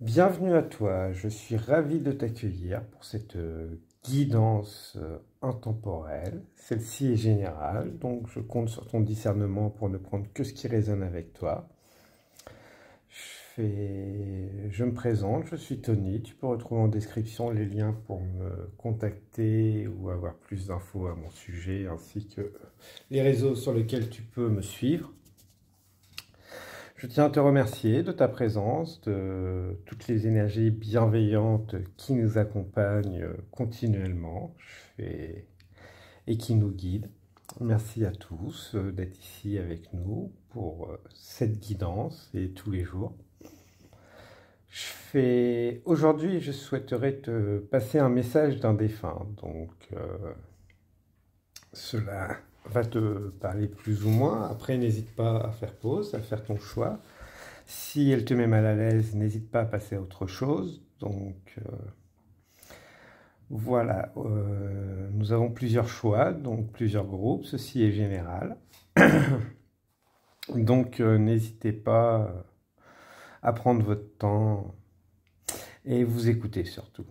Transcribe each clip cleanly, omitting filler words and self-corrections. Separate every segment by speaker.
Speaker 1: Bienvenue à toi, je suis ravi de t'accueillir pour cette guidance intemporelle. Celle-ci est générale, donc je compte sur ton discernement pour ne prendre que ce qui résonne avec toi. Je me présente, je suis Tony, tu peux retrouver en description les liens pour me contacter ou avoir plus d'infos à mon sujet, ainsi que les réseaux sur lesquels tu peux me suivre. Je tiens à te remercier de ta présence, de toutes les énergies bienveillantes qui nous accompagnent continuellement et qui nous guident. Merci à tous d'être ici avec nous pour cette guidance et tous les jours. Aujourd'hui, je souhaiterais te passer un message d'un défunt. Donc, cela va te parler plus ou moins. Après, n'hésite pas à faire pause, à faire ton choix. Si elle te met mal à l'aise, n'hésite pas à passer à autre chose. Donc, voilà, nous avons plusieurs choix, donc plusieurs groupes. Ceci est général. Donc, n'hésitez pas à prendre votre temps et vous écouter surtout.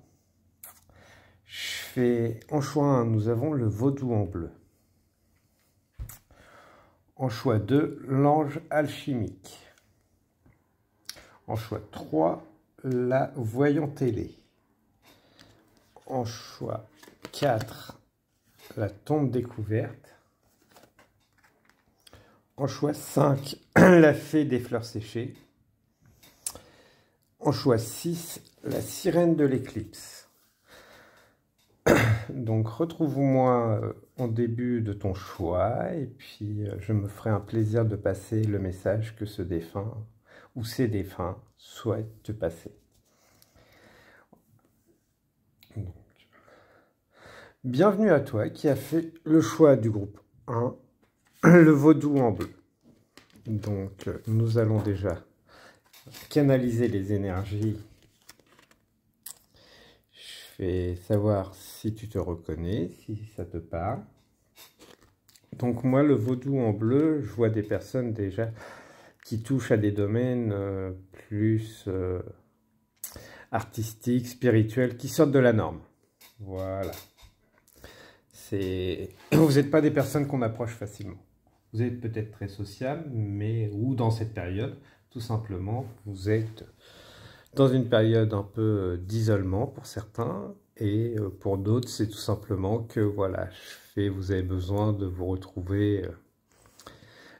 Speaker 1: En choix 1, nous avons le vaudou en bleu. En choix 2, l'ange alchimique. En choix 3, la voyante télé. En choix 4, la tombe découverte. En choix 5, la fée des fleurs séchées. En choix 6, la sirène de l'éclipse. Donc retrouve-moi en début de ton choix et puis je me ferai un plaisir de passer le message que ce défunt ou ces défunts souhaitent te passer. Donc, bienvenue à toi qui a fait le choix du groupe 1, le vaudou en bleu. Donc nous allons déjà canaliser les énergies. Je vais savoir si tu te reconnais, si ça te parle. Donc moi, le vaudou en bleu, je vois des personnes déjà qui touchent à des domaines plus artistiques, spirituels, qui sortent de la norme. Voilà. Vous n'êtes pas des personnes qu'on approche facilement. Vous êtes peut-être très sociable, ou dans cette période, tout simplement, vous êtes dans une période un peu d'isolement pour certains, et pour d'autres, c'est tout simplement que voilà, vous avez besoin de vous retrouver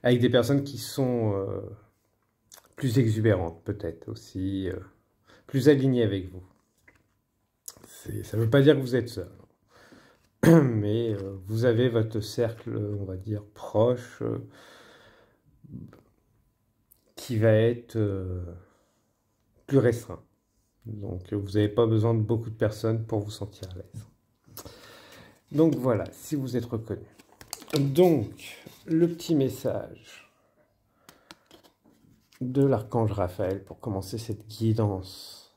Speaker 1: avec des personnes qui sont plus exubérantes, peut-être aussi, plus alignées avec vous. Ça ne veut pas dire que vous êtes seul, mais vous avez votre cercle, on va dire, proche, qui va être plus restreint. Donc vous n'avez pas besoin de beaucoup de personnes pour vous sentir à l'aise. Donc voilà, si vous êtes reconnu. Donc, le petit message de l'archange Raphaël pour commencer cette guidance.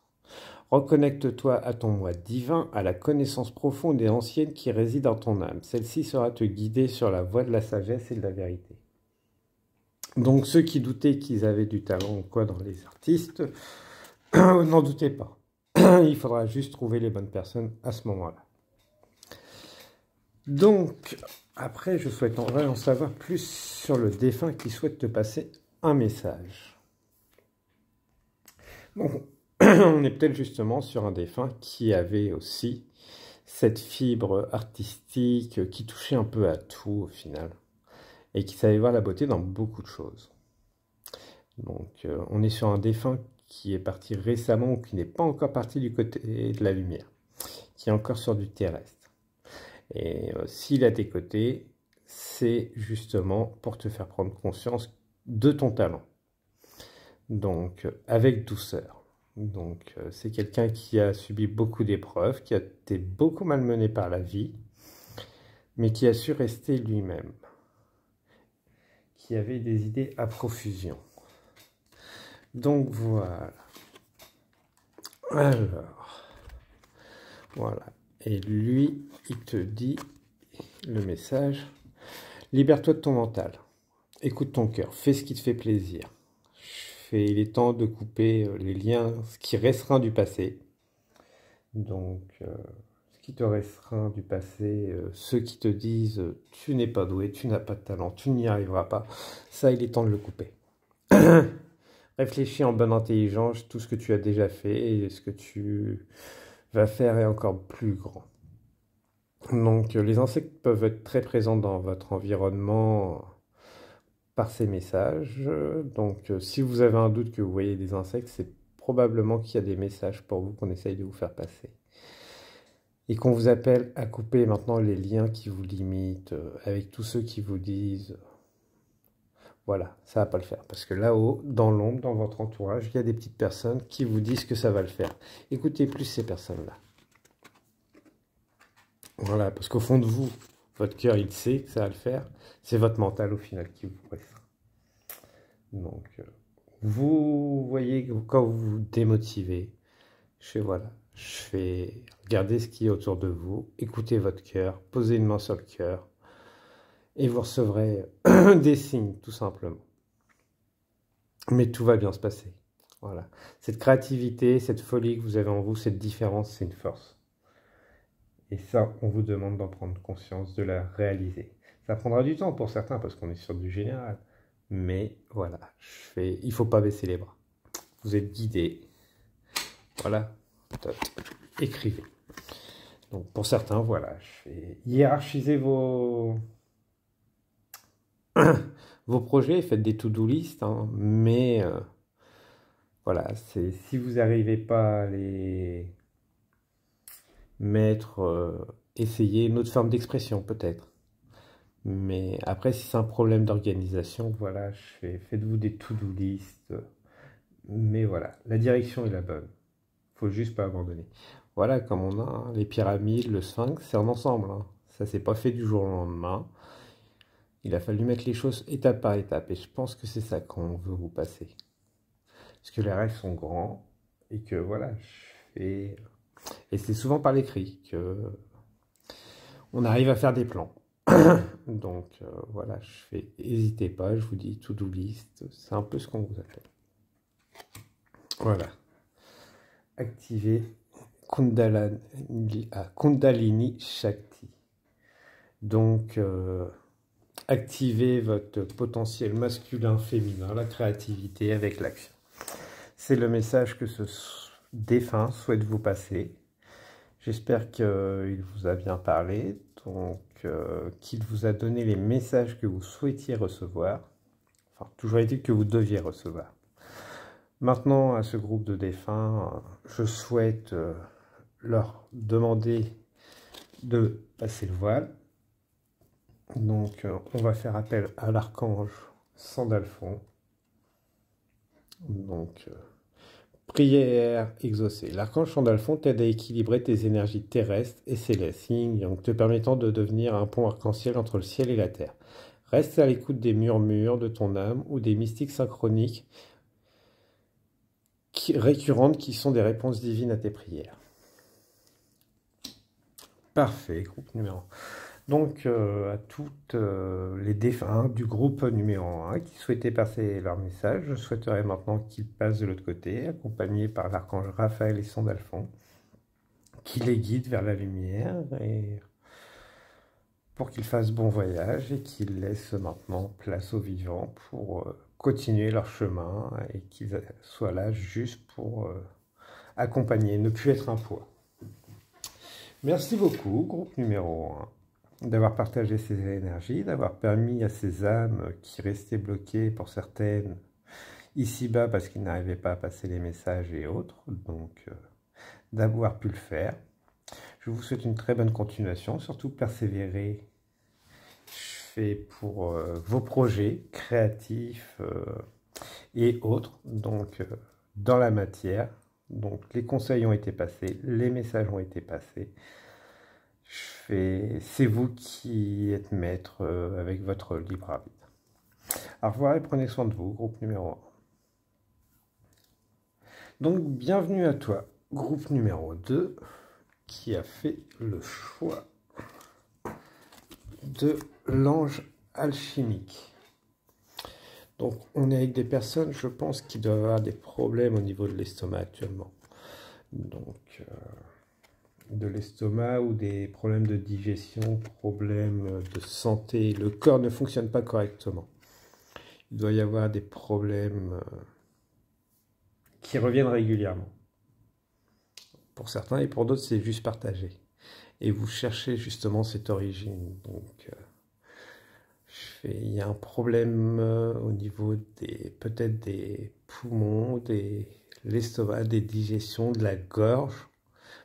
Speaker 1: Reconnecte-toi à ton moi divin, à la connaissance profonde et ancienne qui réside en ton âme. Celle-ci sera te guider sur la voie de la sagesse et de la vérité. Donc ceux qui doutaient qu'ils avaient du talent ou quoi dans les artistes, n'en doutez pas. Il faudra juste trouver les bonnes personnes à ce moment-là. Donc, après, je souhaiterais en savoir plus sur le défunt qui souhaite te passer un message. Bon, on est peut-être justement sur un défunt qui avait aussi cette fibre artistique, qui touchait un peu à tout au final, et qui savait voir la beauté dans beaucoup de choses. Donc, on est sur un défunt qui est parti récemment ou qui n'est pas encore parti du côté de la lumière, qui est encore sur du terrestre. Et s'il est à tes côtés, c'est justement pour te faire prendre conscience de ton talent. Donc, avec douceur. Donc, c'est quelqu'un qui a subi beaucoup d'épreuves, qui a été beaucoup malmené par la vie, mais qui a su rester lui-même, qui avait des idées à profusion. Donc, voilà. Alors, voilà. Et lui, il te dit le message. Libère-toi de ton mental. Écoute ton cœur. Fais ce qui te fait plaisir. il est temps de couper les liens, ce qui restera du passé. Donc, ce qui te restera du passé, ceux qui te disent tu n'es pas doué, tu n'as pas de talent, tu n'y arriveras pas, ça, il est temps de le couper. Réfléchis en bonne intelligence, tout ce que tu as déjà fait et ce que tu vas faire est encore plus grand. Donc, les insectes peuvent être très présents dans votre environnement par ces messages. Donc, si vous avez un doute que vous voyez des insectes, c'est probablement qu'il y a des messages pour vous qu'on essaye de vous faire passer. Et qu'on vous appelle à couper maintenant les liens qui vous limitent, avec tous ceux qui vous disent voilà, ça va pas le faire. Parce que là-haut, dans l'ombre, dans votre entourage, il y a des petites personnes qui vous disent que ça va le faire. Écoutez plus ces personnes-là. Voilà, parce qu'au fond de vous, votre cœur, il sait que ça va le faire. C'est votre mental, au final, qui vous restreint. Donc, vous voyez, quand vous vous démotivez, voilà, regardez ce qui est autour de vous, écoutez votre cœur, posez une main sur le cœur, et vous recevrez des signes, tout simplement. Mais tout va bien se passer. Voilà. Cette créativité, cette folie que vous avez en vous, cette différence, c'est une force. Et ça, on vous demande d'en prendre conscience, de la réaliser. Ça prendra du temps pour certains, parce qu'on est sur du général. Mais voilà, il ne faut pas baisser les bras. Vous êtes guidés. Voilà. Top. Écrivez. Donc pour certains, voilà, hiérarchisez vos projets, faites des to-do list, hein, mais voilà, si vous n'arrivez pas à les mettre, essayez une autre forme d'expression peut-être. Mais après, si c'est un problème d'organisation, voilà, faites-vous des to-do list. Mais voilà, la direction est la bonne. Faut juste pas abandonner. Voilà, comme on a hein, les pyramides, le sphinx, c'est un ensemble. Hein. Ça s'est pas fait du jour au lendemain. Il a fallu mettre les choses étape par étape. Et je pense que c'est ça qu'on veut vous passer. Parce que les rêves sont grands. Et que voilà, et c'est souvent par l'écrit que on arrive à faire des plans. Donc voilà, n'hésitez pas, je vous dis to-do list, c'est un peu ce qu'on vous a fait. Voilà. Activez Kundalini Shakti. Donc, activez votre potentiel masculin, féminin, la créativité avec l'action. C'est le message que ce défunt souhaite vous passer. J'espère qu'il vous a bien parlé, donc qu'il vous a donné les messages que vous souhaitiez recevoir. Enfin, toujours est-il que vous deviez recevoir. Maintenant, à ce groupe de défunts, je souhaite leur demander de passer le voile. Donc, on va faire appel à l'archange Sandalphon. Donc, prière exaucée. L'archange Sandalphon t'aide à équilibrer tes énergies terrestres et célestes, te permettant de devenir un pont arc-en-ciel entre le ciel et la terre. Reste à l'écoute des murmures de ton âme ou des mystiques synchroniques récurrentes qui sont des réponses divines à tes prières. Parfait, groupe numéro 1. Donc, à toutes les défunts du groupe numéro 1 qui souhaitaient passer leur message, je souhaiterais maintenant qu'ils passent de l'autre côté, accompagnés par l'archange Raphaël et Sandalphon, qui les guident vers la lumière et pour qu'ils fassent bon voyage et qu'ils laissent maintenant place aux vivants pour continuer leur chemin et qu'ils soient là juste pour accompagner, ne plus être un poids. Merci beaucoup, groupe numéro 1, d'avoir partagé ces énergies, d'avoir permis à ces âmes qui restaient bloquées pour certaines ici-bas parce qu'ils n'arrivaient pas à passer les messages et autres, donc d'avoir pu le faire. Je vous souhaite une très bonne continuation, surtout persévérer. Je fais pour vos projets créatifs et autres, donc dans la matière. Donc les conseils ont été passés, les messages ont été passés. C'est vous qui êtes maître avec votre libre arbitre. Au revoir et prenez soin de vous, groupe numéro 1. Donc bienvenue à toi, groupe numéro 2, qui a fait le choix de l'ange alchimique. Donc, on est avec des personnes, je pense, qui doivent avoir des problèmes au niveau de l'estomac actuellement. Donc, de l'estomac ou des problèmes de digestion, problèmes de santé. Le corps ne fonctionne pas correctement. Il doit y avoir des problèmes qui reviennent régulièrement. Pour certains et pour d'autres, c'est juste partagé. Et vous cherchez justement cette origine. Donc, il y a un problème au niveau peut-être des poumons, de l'estomac, des digestions, de la gorge,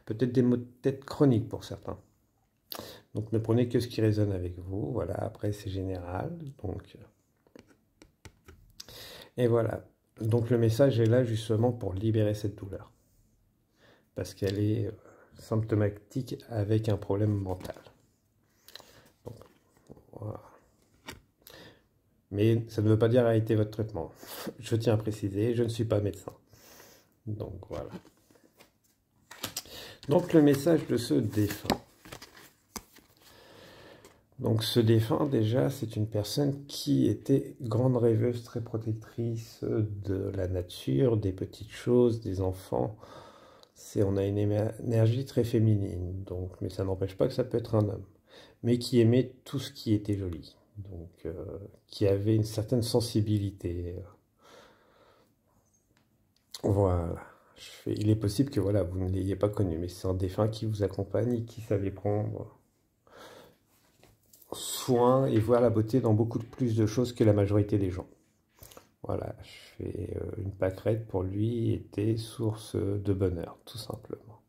Speaker 1: peut-être des maux de tête chroniques pour certains. Donc ne prenez que ce qui résonne avec vous. Voilà, après c'est général. Donc, et voilà. Donc le message est là justement pour libérer cette douleur. Parce qu'elle est symptomatique avec un problème mental. Donc, voilà. Mais ça ne veut pas dire arrêter votre traitement. Je tiens à préciser, je ne suis pas médecin. Donc voilà. Donc le message de ce défunt. Donc ce défunt déjà, c'est une personne qui était grande rêveuse, très protectrice de la nature, des petites choses, des enfants. On a une énergie très féminine, donc, mais ça n'empêche pas que ça peut être un homme. Mais qui aimait tout ce qui était joli. Donc qui avait une certaine sensibilité. Voilà. Il est possible que voilà, vous ne l'ayez pas connu, mais c'est un défunt qui vous accompagne et qui savait prendre soin et voir la beauté dans beaucoup plus de choses que la majorité des gens. Voilà, une pâquerette pour lui était source de bonheur, tout simplement.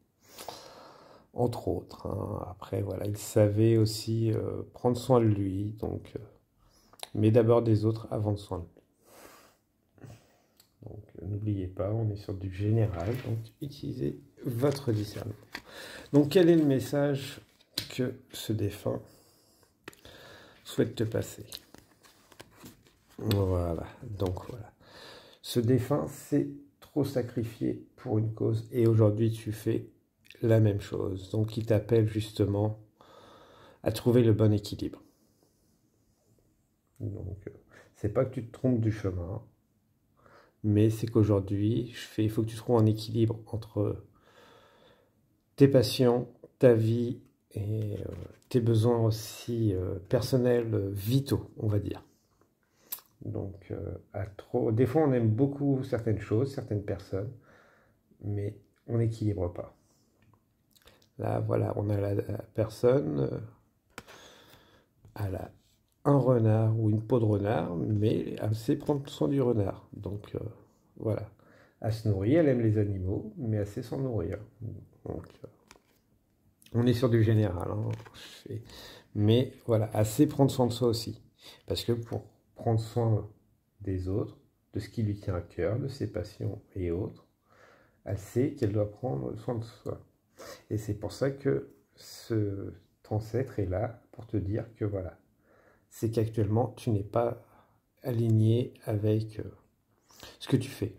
Speaker 1: Entre autres. Hein. Après, voilà, il savait aussi prendre soin de lui, donc, mais d'abord des autres avant de soin de lui. Donc n'oubliez pas, on est sur du général, donc utilisez votre discernement. Donc quel est le message que ce défunt souhaite te passer? Voilà, donc voilà. Ce défunt s'est trop sacrifié pour une cause et aujourd'hui tu fais la même chose. Donc il t'appelle justement à trouver le bon équilibre. Donc c'est pas que tu te trompes du chemin, mais c'est qu'aujourd'hui, il faut que tu trouves un équilibre entre tes passions, ta vie et tes besoins aussi personnels, vitaux, on va dire. Donc, des fois, on aime beaucoup certaines choses, certaines personnes, mais on n'équilibre pas. Là, voilà, on a la personne, elle a un renard ou une peau de renard, mais elle sait prendre soin du renard. Donc, voilà. Elle se nourrit, elle aime les animaux, mais elle sait s'en nourrir. Donc, on est sur du général. Hein. Mais voilà, elle sait prendre soin de soi aussi. Parce que pour prendre soin des autres, de ce qui lui tient à cœur, de ses passions et autres, elle sait qu'elle doit prendre soin de soi. Et c'est pour ça que cet ancêtre est là pour te dire que voilà, c'est qu'actuellement, tu n'es pas aligné avec ce que tu fais.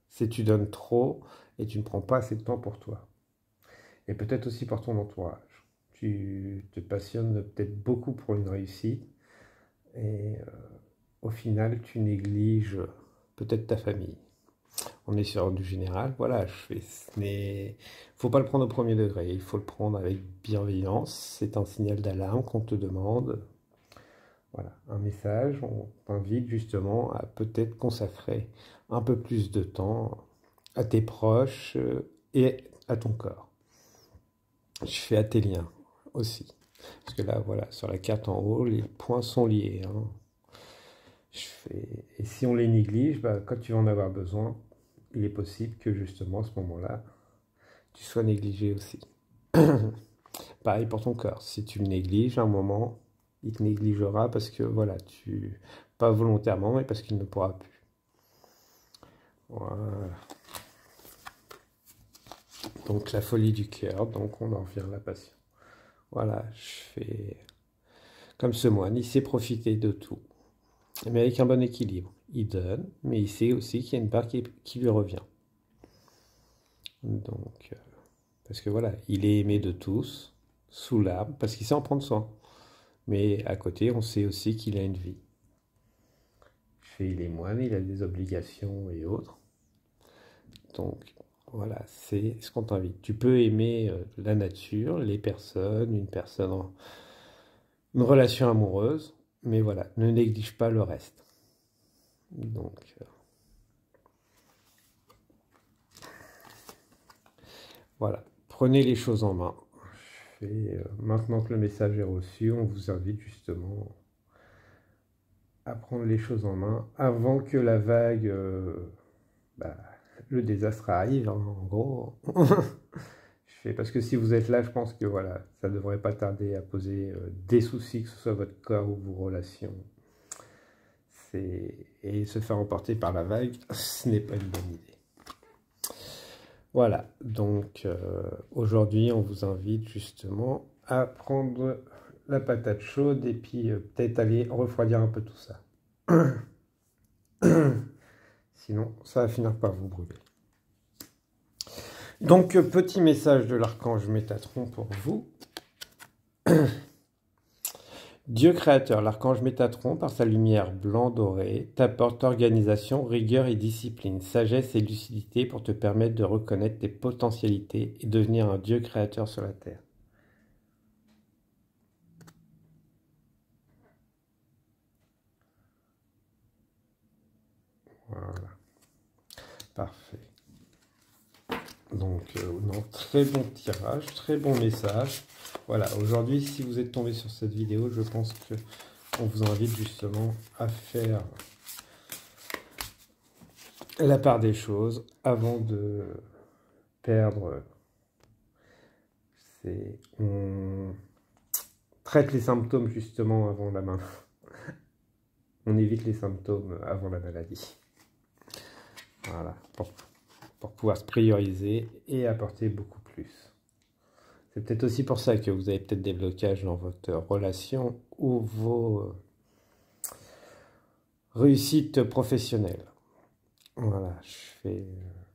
Speaker 1: C'est que tu donnes trop et tu ne prends pas assez de temps pour toi. Et peut-être aussi pour ton entourage. Tu te passionnes peut-être beaucoup pour une réussite et au final, tu négliges peut-être ta famille. On est sur du général, voilà, faut pas le prendre au premier degré, il faut le prendre avec bienveillance, c'est un signal d'alarme qu'on te demande. Voilà, un message, on t'invite justement à peut-être consacrer un peu plus de temps à tes proches et à ton corps. Je fais à tes liens aussi. Parce que là, voilà, sur la carte en haut, les points sont liés. Hein. Et si on les néglige, bah, quand tu vas en avoir besoin, il est possible que justement à ce moment-là, tu sois négligé aussi. Pareil pour ton corps. Si tu le négliges, à un moment, il te négligera parce que, voilà, pas volontairement, mais parce qu'il ne pourra plus. Voilà. Donc la folie du cœur, donc on en revient à la passion. Voilà, je fais comme ce moine, il sait profiter de tout, mais avec un bon équilibre. Il donne, mais il sait aussi qu'il y a une part qui lui revient. Donc, parce que voilà, il est aimé de tous, sous l'arbre, parce qu'il sait en prendre soin. Mais à côté, on sait aussi qu'il a une vie. fait, il est moine, il a des obligations et autres. Donc, voilà, c'est ce qu'on t'invite. Tu peux aimer la nature, les personnes, une relation amoureuse, mais voilà, ne néglige pas le reste. Donc, voilà, prenez les choses en main. Maintenant que le message est reçu, on vous invite justement à prendre les choses en main avant que la vague, bah, le désastre arrive, hein, en gros. Parce que si vous êtes là, je pense que voilà, ça ne devrait pas tarder à poser des soucis, que ce soit votre corps ou vos relations. Et se faire emporter par la vague, ce n'est pas une bonne idée. Voilà, donc aujourd'hui, on vous invite justement à prendre la patate chaude et puis peut-être aller refroidir un peu tout ça. Sinon, ça va finir par vous brûler. Donc, petit message de l'archange Métatron pour vous. Dieu créateur, l'archange Métatron, par sa lumière blanc-dorée, t'apporte organisation, rigueur et discipline, sagesse et lucidité pour te permettre de reconnaître tes potentialités et devenir un Dieu créateur sur la terre. Voilà. Parfait. Donc, non, très bon tirage, très bon message. Voilà, aujourd'hui, si vous êtes tombé sur cette vidéo, je pense que on vous invite justement à faire la part des choses avant de perdre. On traite les symptômes justement avant la main. On évite les symptômes avant la maladie. Voilà, pour pouvoir se prioriser et apporter beaucoup plus. C'est peut-être aussi pour ça que vous avez peut-être des blocages dans votre relation ou vos réussites professionnelles. Voilà, je fais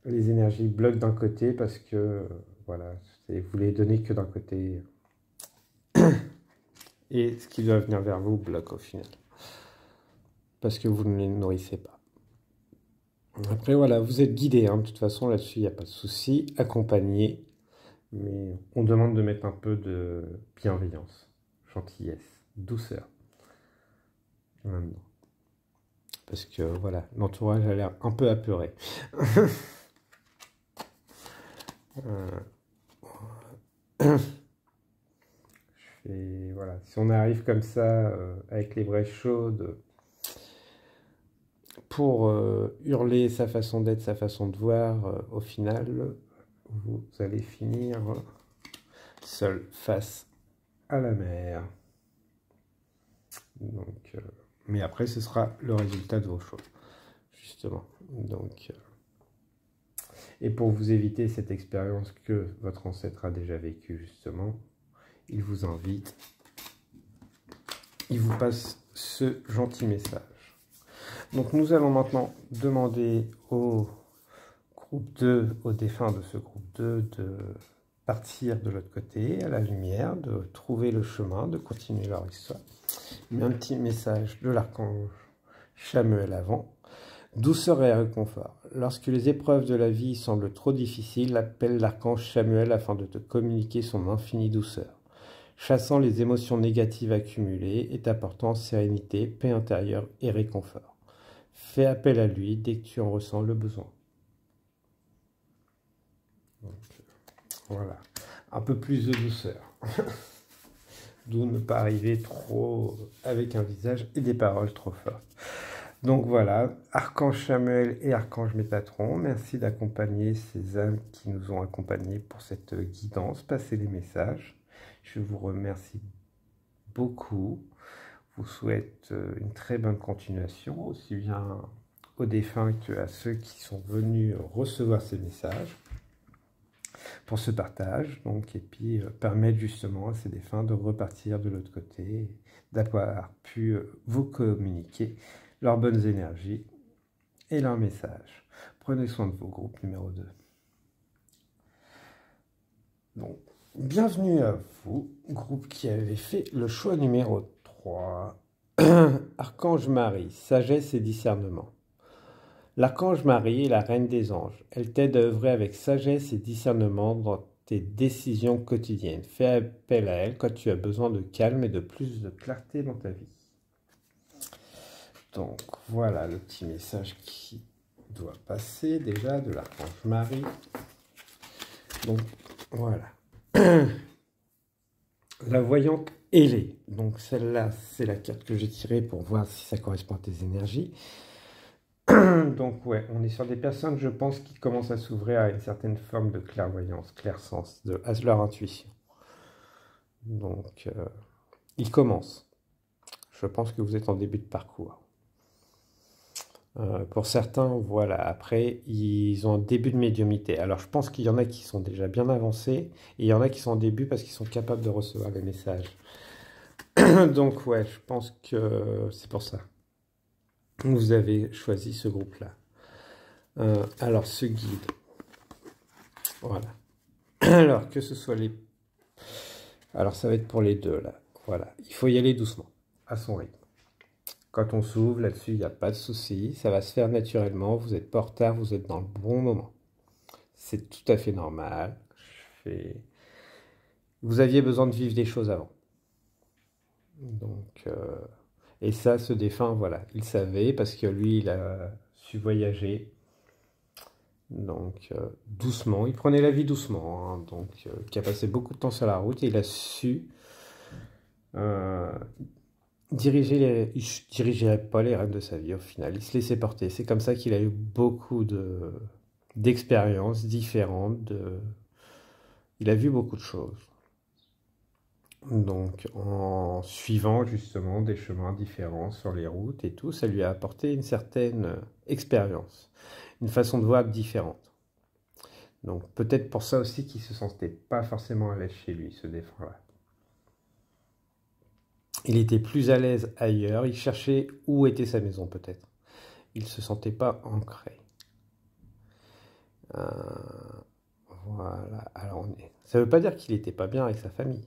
Speaker 1: les énergies bloquent d'un côté parce que voilà, vous les donnez que d'un côté et ce qui doit venir vers vous bloque au final parce que vous ne les nourrissez pas. Après voilà, vous êtes guidé, hein, de toute façon là-dessus il n'y a pas de souci, accompagné, mais on demande de mettre un peu de bienveillance, gentillesse, douceur maintenant. Parce que voilà, l'entourage a l'air un peu apeuré. Voilà, si on arrive comme ça, avec les braises chaudes, pour hurler sa façon d'être, sa façon de voir, au final, vous allez finir seul face à la mer. Donc, mais après, ce sera le résultat de vos choix, justement. Donc, et pour vous éviter cette expérience que votre ancêtre a déjà vécue, justement, il vous invite, il vous passe ce gentil message. Donc nous allons maintenant demander au groupe 2, aux défunts de ce groupe 2, de partir de l'autre côté, à la lumière, de trouver le chemin, de continuer leur histoire. Il y a un petit message de l'archange Chamuel avant. Douceur et réconfort. Lorsque les épreuves de la vie semblent trop difficiles, appelle l'archange Chamuel afin de te communiquer son infinie douceur, chassant les émotions négatives accumulées et t'apportant sérénité, paix intérieure et réconfort. Fais appel à lui dès que tu en ressens le besoin. Donc, voilà, un peu plus de douceur. D'où ne pas arriver trop avec un visage et des paroles trop fortes. Donc voilà, Archange Chamuel et Archange Métatron, merci d'accompagner ces âmes qui nous ont accompagnés pour cette guidance, passer les messages. Je vous remercie beaucoup. Je vous souhaite une très bonne continuation, aussi bien aux défunts qu'à ceux qui sont venus recevoir ces messages pour ce partage. Donc, et puis permettre justement à ces défunts de repartir de l'autre côté, d'avoir pu vous communiquer leurs bonnes énergies et leurs messages. Prenez soin de vos groupes numéro 2. Donc, bienvenue à vous, groupe qui avait fait le choix numéro 3. Archange Marie, sagesse et discernement. L'archange Marie est la reine des anges. Elle t'aide à œuvrer avec sagesse et discernement dans tes décisions quotidiennes. Fais appel à elle quand tu as besoin de calme et de plus de clarté dans ta vie. Donc voilà le petit message qui doit passer déjà de l'archange Marie. Donc voilà. La voyante ailée. Donc celle-là, c'est la carte que j'ai tirée pour voir si ça correspond à tes énergies. Donc ouais, on est sur des personnes, je pense, qui commencent à s'ouvrir à une certaine forme de clairvoyance, clairsens, à leur intuition. Donc, ils commencent. Je pense que vous êtes en début de parcours. Pour certains, voilà, après, ils ont un début de médiumnité. Alors, je pense qu'il y en a qui sont déjà bien avancés, et il y en a qui sont en début parce qu'ils sont capables de recevoir les messages. Donc ouais, je pense que c'est pour ça. Vous avez choisi ce groupe-là. Alors, ce guide. Voilà. Alors, que ce soit les... Alors, ça va être pour les deux, là. Voilà. Il faut y aller doucement, à son rythme. Quand on s'ouvre, là-dessus, il n'y a pas de souci. Ça va se faire naturellement. Vous n'êtes pas en retard, vous êtes dans le bon moment. C'est tout à fait normal. Vous aviez besoin de vivre des choses avant. Donc... Et ça, ce défunt, voilà, il savait parce que lui, il a su voyager. Donc, doucement, il prenait la vie doucement. Hein, donc, qui a passé beaucoup de temps sur la route et il a su diriger il ne dirigeait pas les rênes de sa vie au final. Il se laissait porter. C'est comme ça qu'il a eu beaucoup d'expériences différentes. Il a vu beaucoup de choses. Donc, en suivant justement des chemins différents sur les routes et tout, ça lui a apporté une certaine expérience, une façon de voir différente. Donc, peut-être pour ça aussi qu'il ne se sentait pas forcément à l'aise chez lui, ce défunt-là. Il était plus à l'aise ailleurs, il cherchait où était sa maison peut-être. Il ne se sentait pas ancré. Voilà, alors ça ne veut pas dire qu'il n'était pas bien avec sa famille.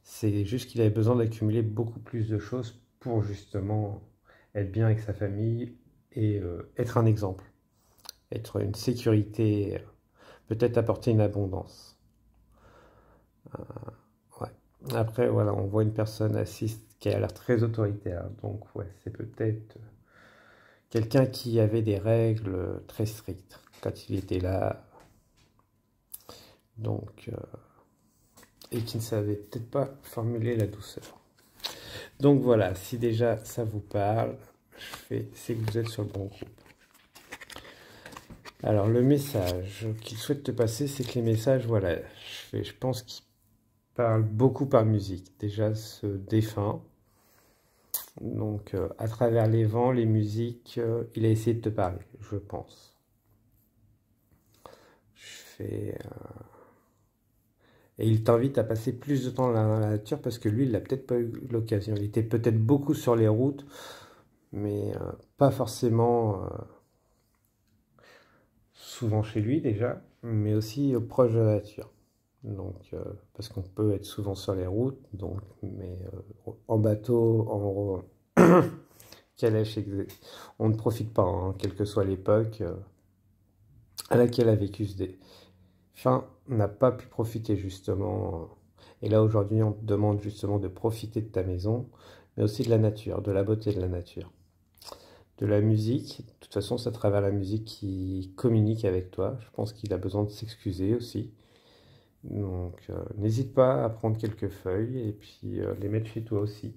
Speaker 1: C'est juste qu'il avait besoin d'accumuler beaucoup plus de choses pour justement être bien avec sa famille et être un exemple, être une sécurité, peut-être apporter une abondance. Ouais. Après, voilà, on voit une personne assise qui a l'air très autoritaire. Donc, ouais, c'est peut-être quelqu'un qui avait des règles très strictes quand il était là. Donc... et qui ne savait peut-être pas formuler la douceur. Donc voilà, si déjà ça vous parle, c'est que vous êtes sur le bon groupe. Alors le message qu'il souhaite te passer, c'est que les messages, voilà, je pense qu'ils parlent beaucoup par musique. Déjà ce défunt, donc à travers les vents, les musiques, il a essayé de te parler, je pense. Et il t'invite à passer plus de temps dans la nature parce que lui, il n'a peut-être pas eu l'occasion. Il était peut-être beaucoup sur les routes, mais pas forcément souvent chez lui déjà, mais aussi proche de la nature. Donc, parce qu'on peut être souvent sur les routes, donc, mais en bateau, en calèche, on ne profite pas, hein, quelle que soit l'époque à laquelle a vécu ce Enfin, n'a pas pu profiter justement. Et là aujourd'hui, on te demande justement de profiter de ta maison, mais aussi de la nature, de la beauté de la nature. De la musique, de toute façon, c'est à travers la musique qui communique avec toi. Je pense qu'il a besoin de s'excuser aussi. Donc, n'hésite pas à prendre quelques feuilles et puis les mettre chez toi aussi.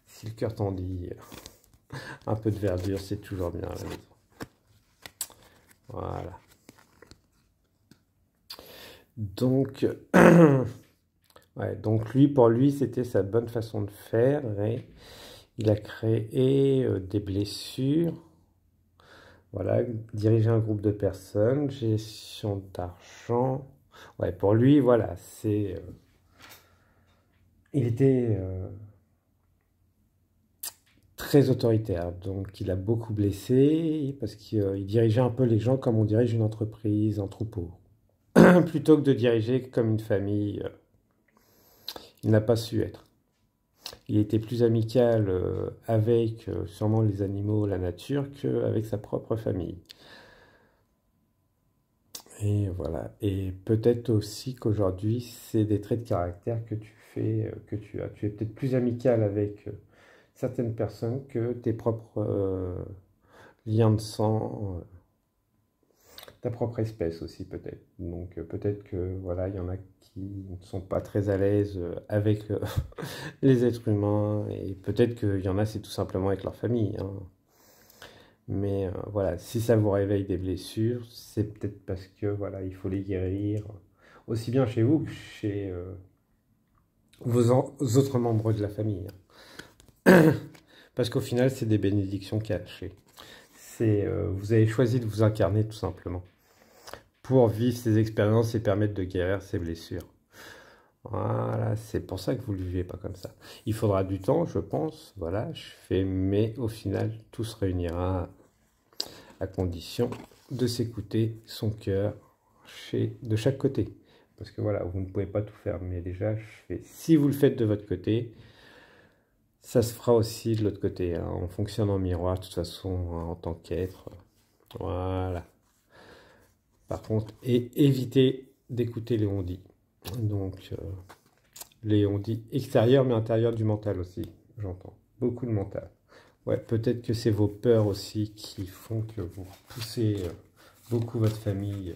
Speaker 1: Si le cœur t'en dit, un peu de verdure, c'est toujours bien à la maison. Voilà. Donc, ouais, donc lui, pour lui, c'était sa bonne façon de faire. Et il a créé des blessures. Voilà, diriger un groupe de personnes, gestion d'argent. Ouais, pour lui, voilà, c'est... il était très autoritaire, donc il a beaucoup blessé parce qu'il dirigeait un peu les gens comme on dirige une entreprise, un troupeau. Plutôt que de diriger comme une famille, il n'a pas su être. il était plus amical avec sûrement les animaux, la nature, qu'avec sa propre famille. Et voilà. Et peut-être aussi qu'aujourd'hui, c'est des traits de caractère que tu fais, que tu as. Tu es peut-être plus amical avec certaines personnes que tes propres liens de sang, ta propre espèce aussi peut-être. Donc peut-être que voilà, il y en a qui ne sont pas très à l'aise avec les êtres humains et peut-être qu'il y en a c'est tout simplement avec leur famille, hein. Mais voilà, si ça vous réveille des blessures, c'est peut-être parce que voilà, il faut les guérir aussi bien chez vous que chez vos autres membres de la famille, hein. Parce qu'au final, c'est des bénédictions cachées. C'est vous avez choisi de vous incarner tout simplement pour vivre ces expériences et permettre de guérir ces blessures. Voilà, c'est pour ça que vous ne le vivez pas comme ça. Il faudra du temps, je pense, voilà, mais au final, tout se réunira à condition de s'écouter son cœur de chaque côté. Parce que voilà, vous ne pouvez pas tout faire, mais déjà, si vous le faites de votre côté, ça se fera aussi de l'autre côté, hein. On fonctionne en miroir, de toute façon, hein, en tant qu'être. Voilà. Par contre, évitez d'écouter les on-dit. Donc, les on-dit extérieurs, mais intérieurs du mental aussi, j'entends. Beaucoup de mental. Ouais, peut-être que c'est vos peurs aussi qui font que vous poussez beaucoup votre famille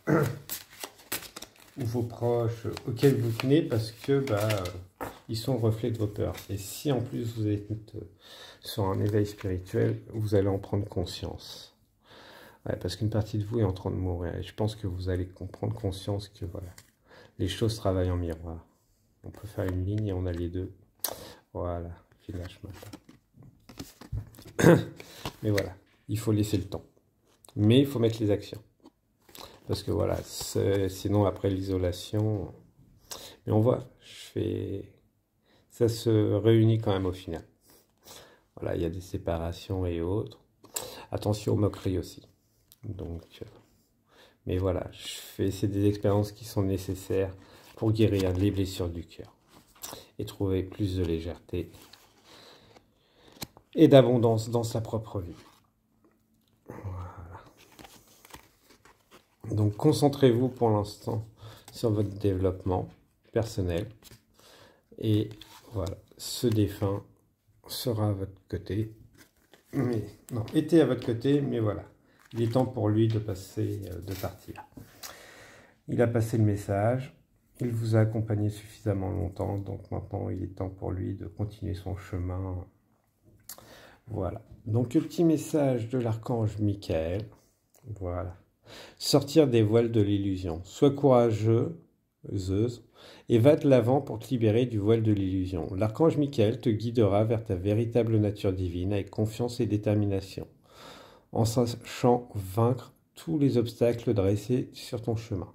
Speaker 1: ou vos proches auxquels vous tenez parce que ils sont le reflet de vos peurs. Et si en plus vous êtes sur un éveil spirituel, vous allez en prendre conscience. Ouais, parce qu'une partie de vous est en train de mourir. Et je pense que vous allez prendre conscience que voilà, les choses travaillent en miroir. On peut faire une ligne et on a les deux. Voilà, village matin. Mais voilà, il faut laisser le temps. Mais il faut mettre les actions. Parce que voilà, sinon après l'isolation... Mais on voit, ça se réunit quand même au final. Voilà, il y a des séparations et autres. Attention aux moqueries aussi. Donc, mais voilà, c'est des expériences qui sont nécessaires pour guérir les blessures du cœur. Et trouver plus de légèreté et d'abondance dans sa propre vie. Voilà. Donc concentrez-vous pour l'instant sur votre développement personnel. Et voilà, ce défunt sera à votre côté. Mais, non, était à votre côté, mais voilà. Il est temps pour lui de partir. Il a passé le message. Il vous a accompagné suffisamment longtemps. Donc maintenant, il est temps pour lui de continuer son chemin. Voilà. Donc, le petit message de l'archange Michael. Voilà. Sortir des voiles de l'illusion. Sois courageuse et va de l'avant pour te libérer du voile de l'illusion. L'archange Michael te guidera vers ta véritable nature divine avec confiance et détermination, en sachant vaincre tous les obstacles dressés sur ton chemin.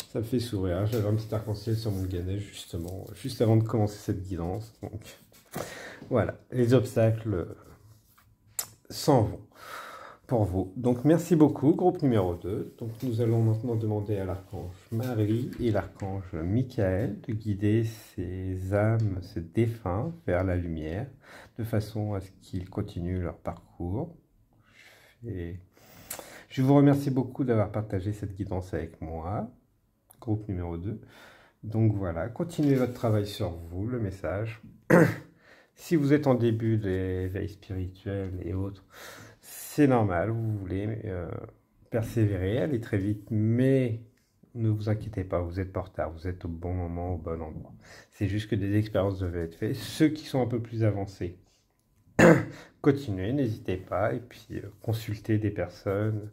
Speaker 1: Ça me fait sourire, hein. J'avais un petit arc-en-ciel sur mon ganet justement, juste avant de commencer cette guidance. Donc voilà, les obstacles s'en vont pour vous. Donc merci beaucoup, groupe numéro 2. Donc nous allons maintenant demander à l'archange Marie et l'archange Michael de guider ces âmes, ces défunts vers la lumière, de façon à ce qu'ils continuent leur parcours. Et je vous remercie beaucoup d'avoir partagé cette guidance avec moi, groupe numéro 2. Donc voilà, continuez votre travail sur vous, le message. Si vous êtes en début d'éveil spirituel et autres, c'est normal, vous voulez persévérer, aller très vite, mais ne vous inquiétez pas, vous êtes pas en retard, vous êtes au bon moment, au bon endroit. C'est juste que des expériences devaient être faites. Ceux qui sont un peu plus avancés, continuez, n'hésitez pas, et puis consultez des personnes.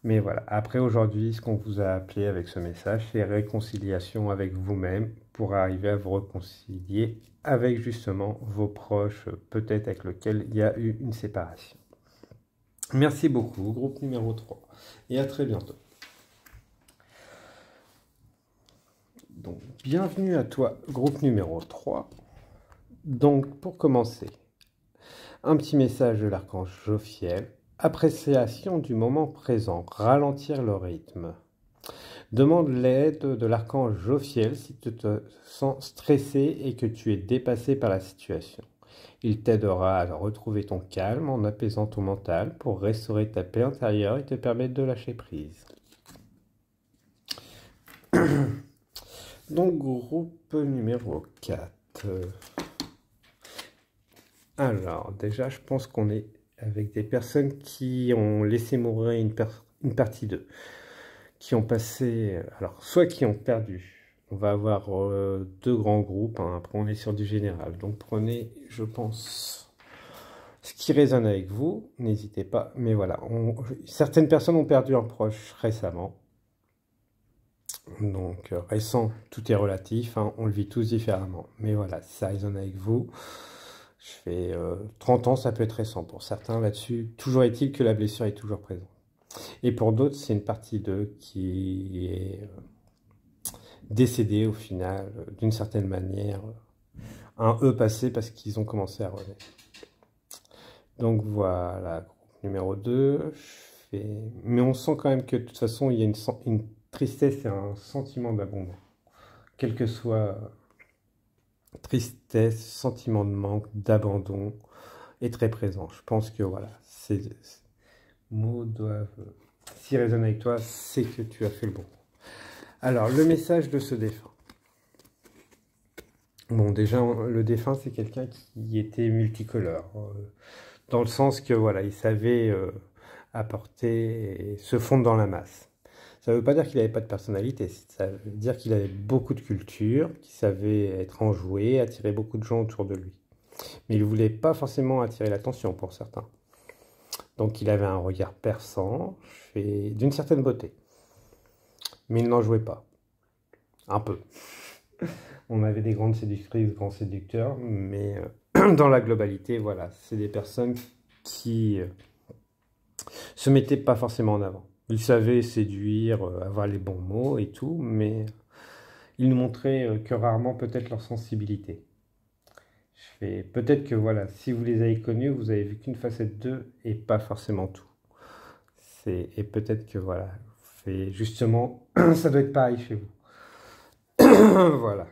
Speaker 1: Mais voilà, après aujourd'hui, ce qu'on vous a appelé avec ce message, c'est réconciliation avec vous-même pour arriver à vous réconcilier avec justement vos proches, peut-être avec lesquels il y a eu une séparation. Merci beaucoup, groupe numéro 3, et à très bientôt. Donc, bienvenue à toi, groupe numéro 3. Donc, pour commencer, un petit message de l'archange Jophiel. Appréciation du moment présent, ralentir le rythme. Demande l'aide de l'archange Jophiel si tu te sens stressé et que tu es dépassé par la situation. Il t'aidera à retrouver ton calme en apaisant ton mental pour restaurer ta paix intérieure et te permettre de lâcher prise. Donc, groupe numéro 4. Alors, déjà, je pense qu'on est avec des personnes qui ont laissé mourir une partie d'eux, qui ont passé, alors, soit qui ont perdu. On va avoir deux grands groupes, hein. Après on est sur du général. Donc prenez, je pense, ce qui résonne avec vous, n'hésitez pas. Mais voilà, certaines personnes ont perdu un proche récemment. Donc récent, tout est relatif, hein, on le vit tous différemment. Mais voilà, si ça résonne avec vous, je fais 30 ans, ça peut être récent pour certains là-dessus. Toujours est-il que la blessure est toujours présente. Et pour d'autres, c'est une partie d'eux qui est décédée au final, d'une certaine manière. Un E passé parce qu'ils ont commencé à relever. Donc voilà, groupe numéro 2. Mais on sent quand même que de toute façon, il y a une tristesse et un sentiment d'abandon. Quel que soit tristesse, sentiment de manque, d'abandon, est très présent. Je pense que voilà, ces mots doivent... S'ils résonnent avec toi, c'est que tu as fait le bon. Alors, le message de ce défunt. Bon, déjà, le défunt, c'est quelqu'un qui était multicolore. Dans le sens que, voilà, il savait apporter et se fondre dans la masse. Ça ne veut pas dire qu'il n'avait pas de personnalité, ça veut dire qu'il avait beaucoup de culture, qu'il savait être enjoué, attirer beaucoup de gens autour de lui. Mais il ne voulait pas forcément attirer l'attention pour certains. Donc il avait un regard perçant, d'une certaine beauté. Mais il n'en jouait pas. Un peu. On avait des grandes séductrices, grands séducteurs, mais dans la globalité, voilà, c'est des personnes qui se mettaient pas forcément en avant. Ils savaient séduire, avoir les bons mots et tout, mais ils ne montraient que rarement peut-être leur sensibilité. Peut-être que voilà, si vous les avez connus, vous avez vu qu'une facette d'eux et pas forcément tout. Et peut-être que voilà, justement, ça doit être pareil chez vous. Voilà.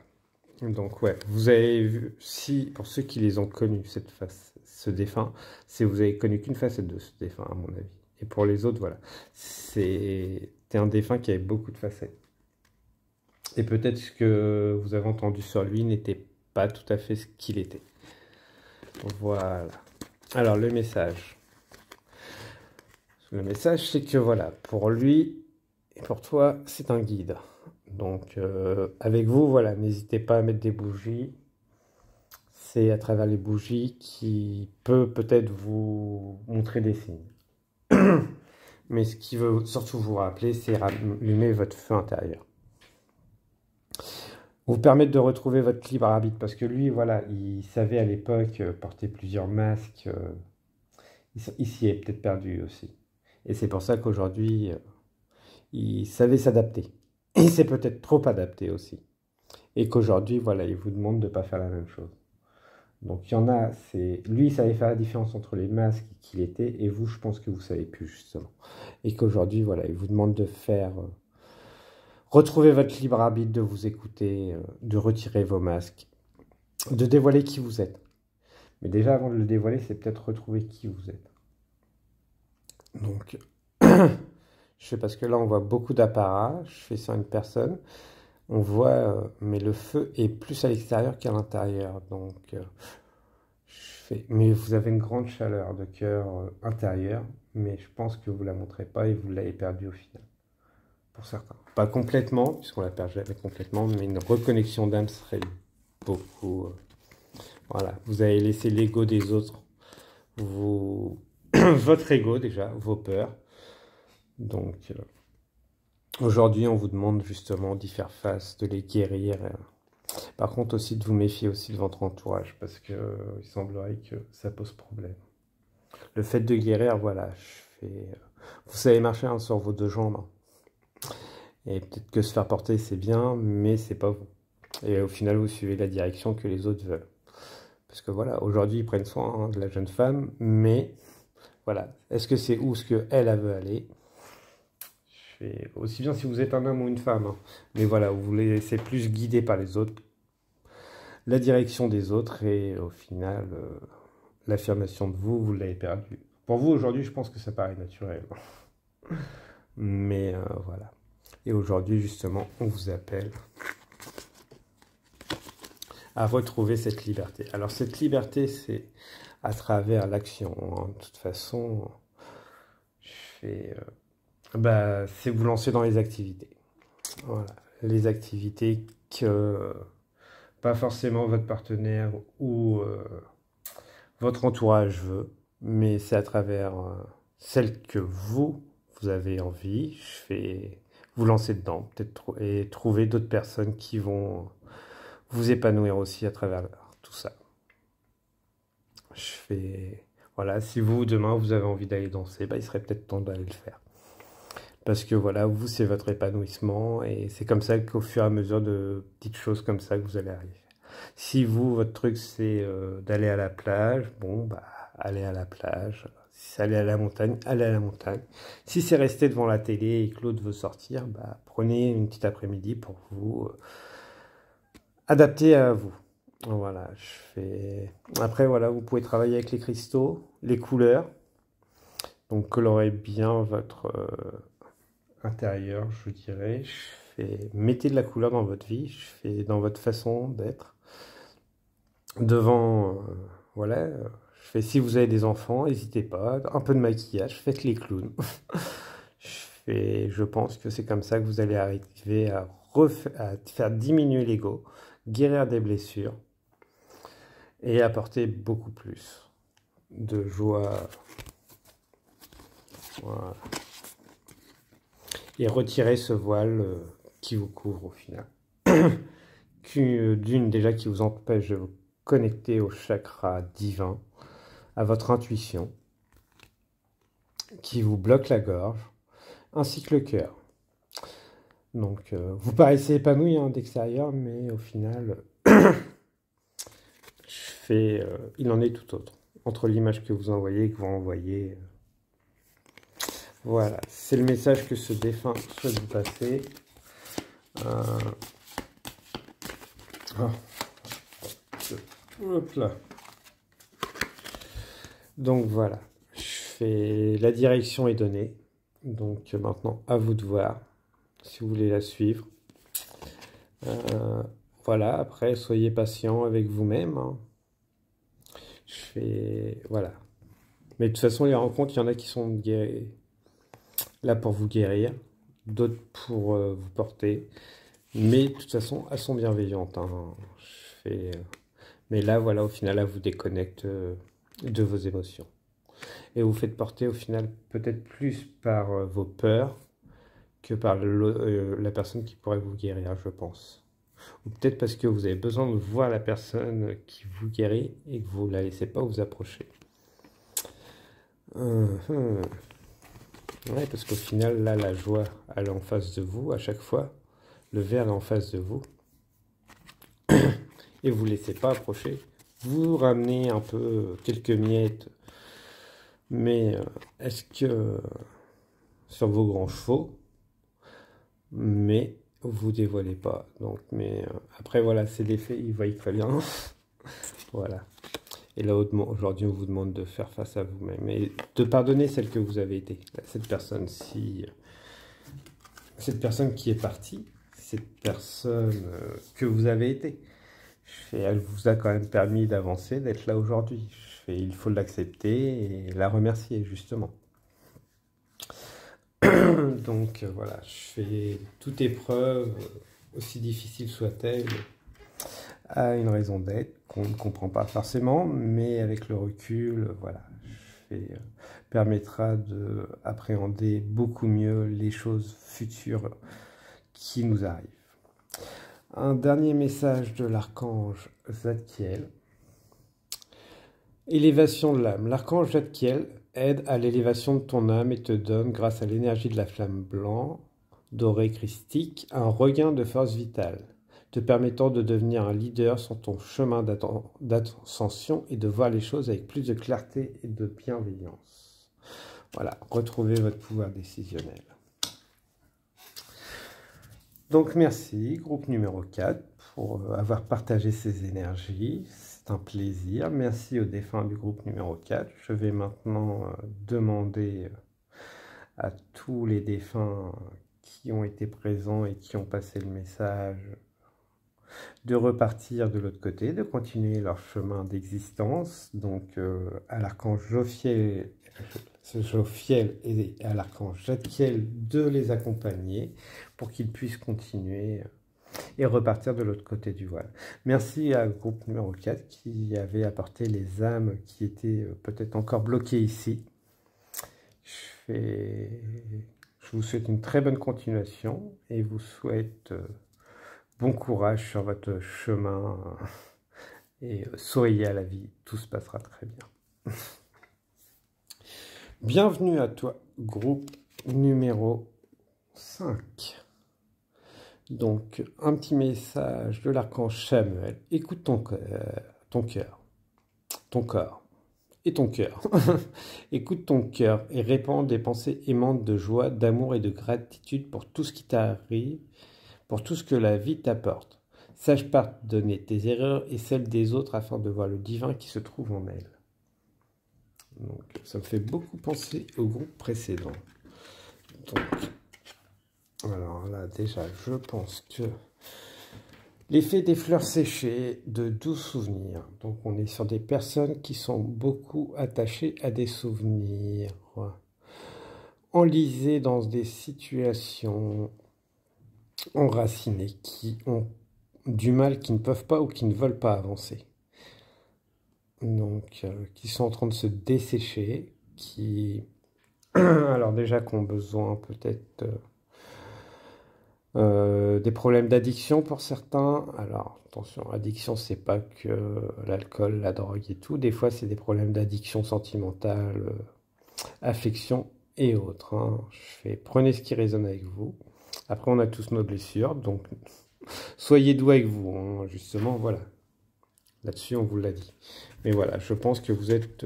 Speaker 1: Donc ouais, vous avez vu, si pour ceux qui les ont connus, ce défunt, c'est vous avez connu qu'une facette de ce défunt à mon avis. Et pour les autres, voilà, c'était un défunt qui avait beaucoup de facettes. Et peut-être ce que vous avez entendu sur lui n'était pas tout à fait ce qu'il était. Voilà. Alors le message. Le message, c'est que voilà, pour lui et pour toi, c'est un guide. Donc, avec vous, voilà, n'hésitez pas à mettre des bougies. C'est à travers les bougies qui peut peut-être vous montrer des signes. Mais ce qui veut surtout vous rappeler, c'est rallumer votre feu intérieur. Vous permettre de retrouver votre libre arbitre. Parce que lui, voilà, il savait à l'époque porter plusieurs masques. Il s'y est peut-être perdu aussi. Et c'est pour ça qu'aujourd'hui, il savait s'adapter. Il s'est peut-être trop adapté aussi. Et qu'aujourd'hui, voilà, il vous demande de ne pas faire la même chose. Donc il y en a, lui, il savait faire la différence entre les masques qu'il était, et vous, je pense que vous ne savez plus, justement. Et qu'aujourd'hui, voilà, il vous demande de faire... retrouver votre libre arbitre, de vous écouter, de retirer vos masques, de dévoiler qui vous êtes. Mais déjà, avant de le dévoiler, c'est peut-être retrouver qui vous êtes. Donc... Je sais parce que là on voit beaucoup d'apparats, je fais sur une personne, on voit, mais le feu est plus à l'extérieur qu'à l'intérieur, donc mais vous avez une grande chaleur de cœur intérieur, mais je pense que vous la montrez pas et vous l'avez perdue au final, pour certains. Pas complètement, puisqu'on la perd jamais complètement, mais une reconnexion d'âme serait beaucoup... voilà, vous avez laissé l'ego des autres, votre ego déjà, vos peurs. Donc, aujourd'hui, on vous demande justement d'y faire face, de les guérir. Par contre, aussi de vous méfier aussi de votre entourage, parce que il semblerait que ça pose problème. Le fait de guérir, voilà, vous savez marcher sur vos deux jambes. Hein. Et peut-être que se faire porter, c'est bien, mais c'est pas vous. Et au final, vous suivez la direction que les autres veulent. Parce que voilà, aujourd'hui, ils prennent soin de la jeune femme, mais voilà, est-ce que c'est où ce qu'elle veut aller ? fais aussi bien si vous êtes un homme ou une femme, hein. Mais voilà, vous vous laissez plus guider par les autres, la direction des autres, et au final, l'affirmation de vous, vous l'avez perdue. Pour vous, aujourd'hui, je pense que ça paraît naturel. Mais voilà. Et aujourd'hui, justement, on vous appelle à retrouver cette liberté. Alors, cette liberté, c'est à travers l'action, hein. De toute façon, je fais, c'est vous lancer dans les activités. Voilà. Les activités que pas forcément votre partenaire ou votre entourage veut, mais c'est à travers celle que vous avez envie. Je fais vous lancer dedans, peut-être, et trouver d'autres personnes qui vont vous épanouir aussi à travers tout ça. Je fais, voilà, si vous, demain, vous avez envie d'aller danser, il serait peut-être temps d'aller le faire. Parce que voilà, vous, c'est votre épanouissement, et c'est comme ça qu'au fur et à mesure de petites choses comme ça que vous allez arriver. Si vous, votre truc, c'est d'aller à la plage, bon, allez à la plage. Si c'est aller à la montagne, allez à la montagne. Si c'est rester devant la télé et que l'autre veut sortir, prenez une petite après-midi pour vous adapter à vous. Voilà, je fais... Après, voilà, vous pouvez travailler avec les cristaux, les couleurs. Donc, colorez bien votre intérieur, je dirais. Je fais... Mettez de la couleur dans votre vie, je fais dans votre façon d'être. Devant, voilà, je fais, si vous avez des enfants, n'hésitez pas, un peu de maquillage, faites les clowns. Je pense que c'est comme ça que vous allez arriver à faire diminuer l'ego, guérir des blessures et apporter beaucoup plus de joie. Voilà. Et retirer ce voile qui vous couvre au final. D'une, déjà, qui vous empêche de vous connecter au chakra divin, à votre intuition, qui vous bloque la gorge, ainsi que le cœur. Donc, vous paraissez épanoui d'extérieur, mais au final, il en est tout autre. Entre l'image que vous envoyez et que vous envoyez. Voilà, c'est le message que ce défunt souhaite vous passer. Hop là. Donc voilà, la direction est donnée. Donc maintenant, à vous de voir si vous voulez la suivre. Voilà, après, soyez patient avec vous-même, hein. Voilà. Mais de toute façon, les rencontres, il y en a qui sont là pour vous guérir, d'autres pour vous porter. Mais de toute façon, elles sont bienveillantes, hein. Mais là, voilà, au final, elles vous déconnectent de vos émotions. Et vous faites porter, au final, peut-être plus par vos peurs que par la personne qui pourrait vous guérir, je pense. Ou peut-être parce que vous avez besoin de voir la personne qui vous guérit et que vous ne la laissez pas vous approcher. Ouais, parce qu'au final, là, la joie, elle est en face de vous à chaque fois. Le verre est en face de vous. Et vous ne laissez pas approcher. Vous ramenez un peu quelques miettes. Mais est-ce que sur vos grands chevaux, mais vous dévoilez pas. Donc, mais après, voilà, c'est l'effet, il voit très bien. Voilà. Et là, aujourd'hui, on vous demande de faire face à vous-même et de pardonner celle que vous avez été. Cette personne qui est partie, cette personne que vous avez été. Elle vous a quand même permis d'avancer, d'être là aujourd'hui. Il faut l'accepter et la remercier, justement. Donc voilà, je fais toute épreuve, aussi difficile soit-elle, a une raison d'être qu'on ne comprend pas forcément, mais avec le recul, voilà, permettra d'appréhender beaucoup mieux les choses futures qui nous arrivent. Un dernier message de l'archange Zadkiel. Élévation de l'âme. L'archange Zadkiel aide à l'élévation de ton âme et te donne, grâce à l'énergie de la flamme blanc, dorée christique, un regain de force vitale, te permettant de devenir un leader sur ton chemin d'ascension et de voir les choses avec plus de clarté et de bienveillance. Voilà, retrouvez votre pouvoir décisionnel. Donc merci, groupe numéro 4, pour avoir partagé ces énergies. C'est un plaisir. Merci aux défunts du groupe numéro 4. Je vais maintenant demander à tous les défunts qui ont été présents et qui ont passé le message de repartir de l'autre côté, de continuer leur chemin d'existence. Donc à l'archange Jophiel et à l'archange Jadkiel de les accompagner pour qu'ils puissent continuer et repartir de l'autre côté du voile. Merci à groupe numéro 4 qui avait apporté les âmes qui étaient peut-être encore bloquées ici. Je vous souhaite une très bonne continuation et vous souhaite bon courage sur votre chemin et souriez à la vie, tout se passera très bien. Bienvenue à toi, groupe numéro 5. Donc, un petit message de l'archange Samuel. Écoute ton cœur et ton cœur. Écoute ton cœur et répands des pensées aimantes de joie, d'amour et de gratitude pour tout ce qui t'arrive, pour tout ce que la vie t'apporte. Sache pardonner tes erreurs et celles des autres afin de voir le divin qui se trouve en elles. Donc, ça me fait beaucoup penser au groupe précédent. Donc, alors là, déjà, je pense que l'effet des fleurs séchées, de doux souvenirs. Donc, on est sur des personnes qui sont beaucoup attachées à des souvenirs, enlisées dans des situations enracinées, qui ont du mal, qui ne peuvent pas ou qui ne veulent pas avancer. Donc, qui sont en train de se dessécher, qui, alors déjà, qui ont besoin peut-être des problèmes d'addiction pour certains. Alors, attention, addiction, c'est pas que l'alcool, la drogue et tout. Des fois, c'est des problèmes d'addiction sentimentale, affection et autres. Hein. Prenez ce qui résonne avec vous. Après, on a tous nos blessures, donc soyez doux avec vous. Hein. Justement, voilà. Là-dessus, on vous l'a dit. Mais voilà, je pense que vous êtes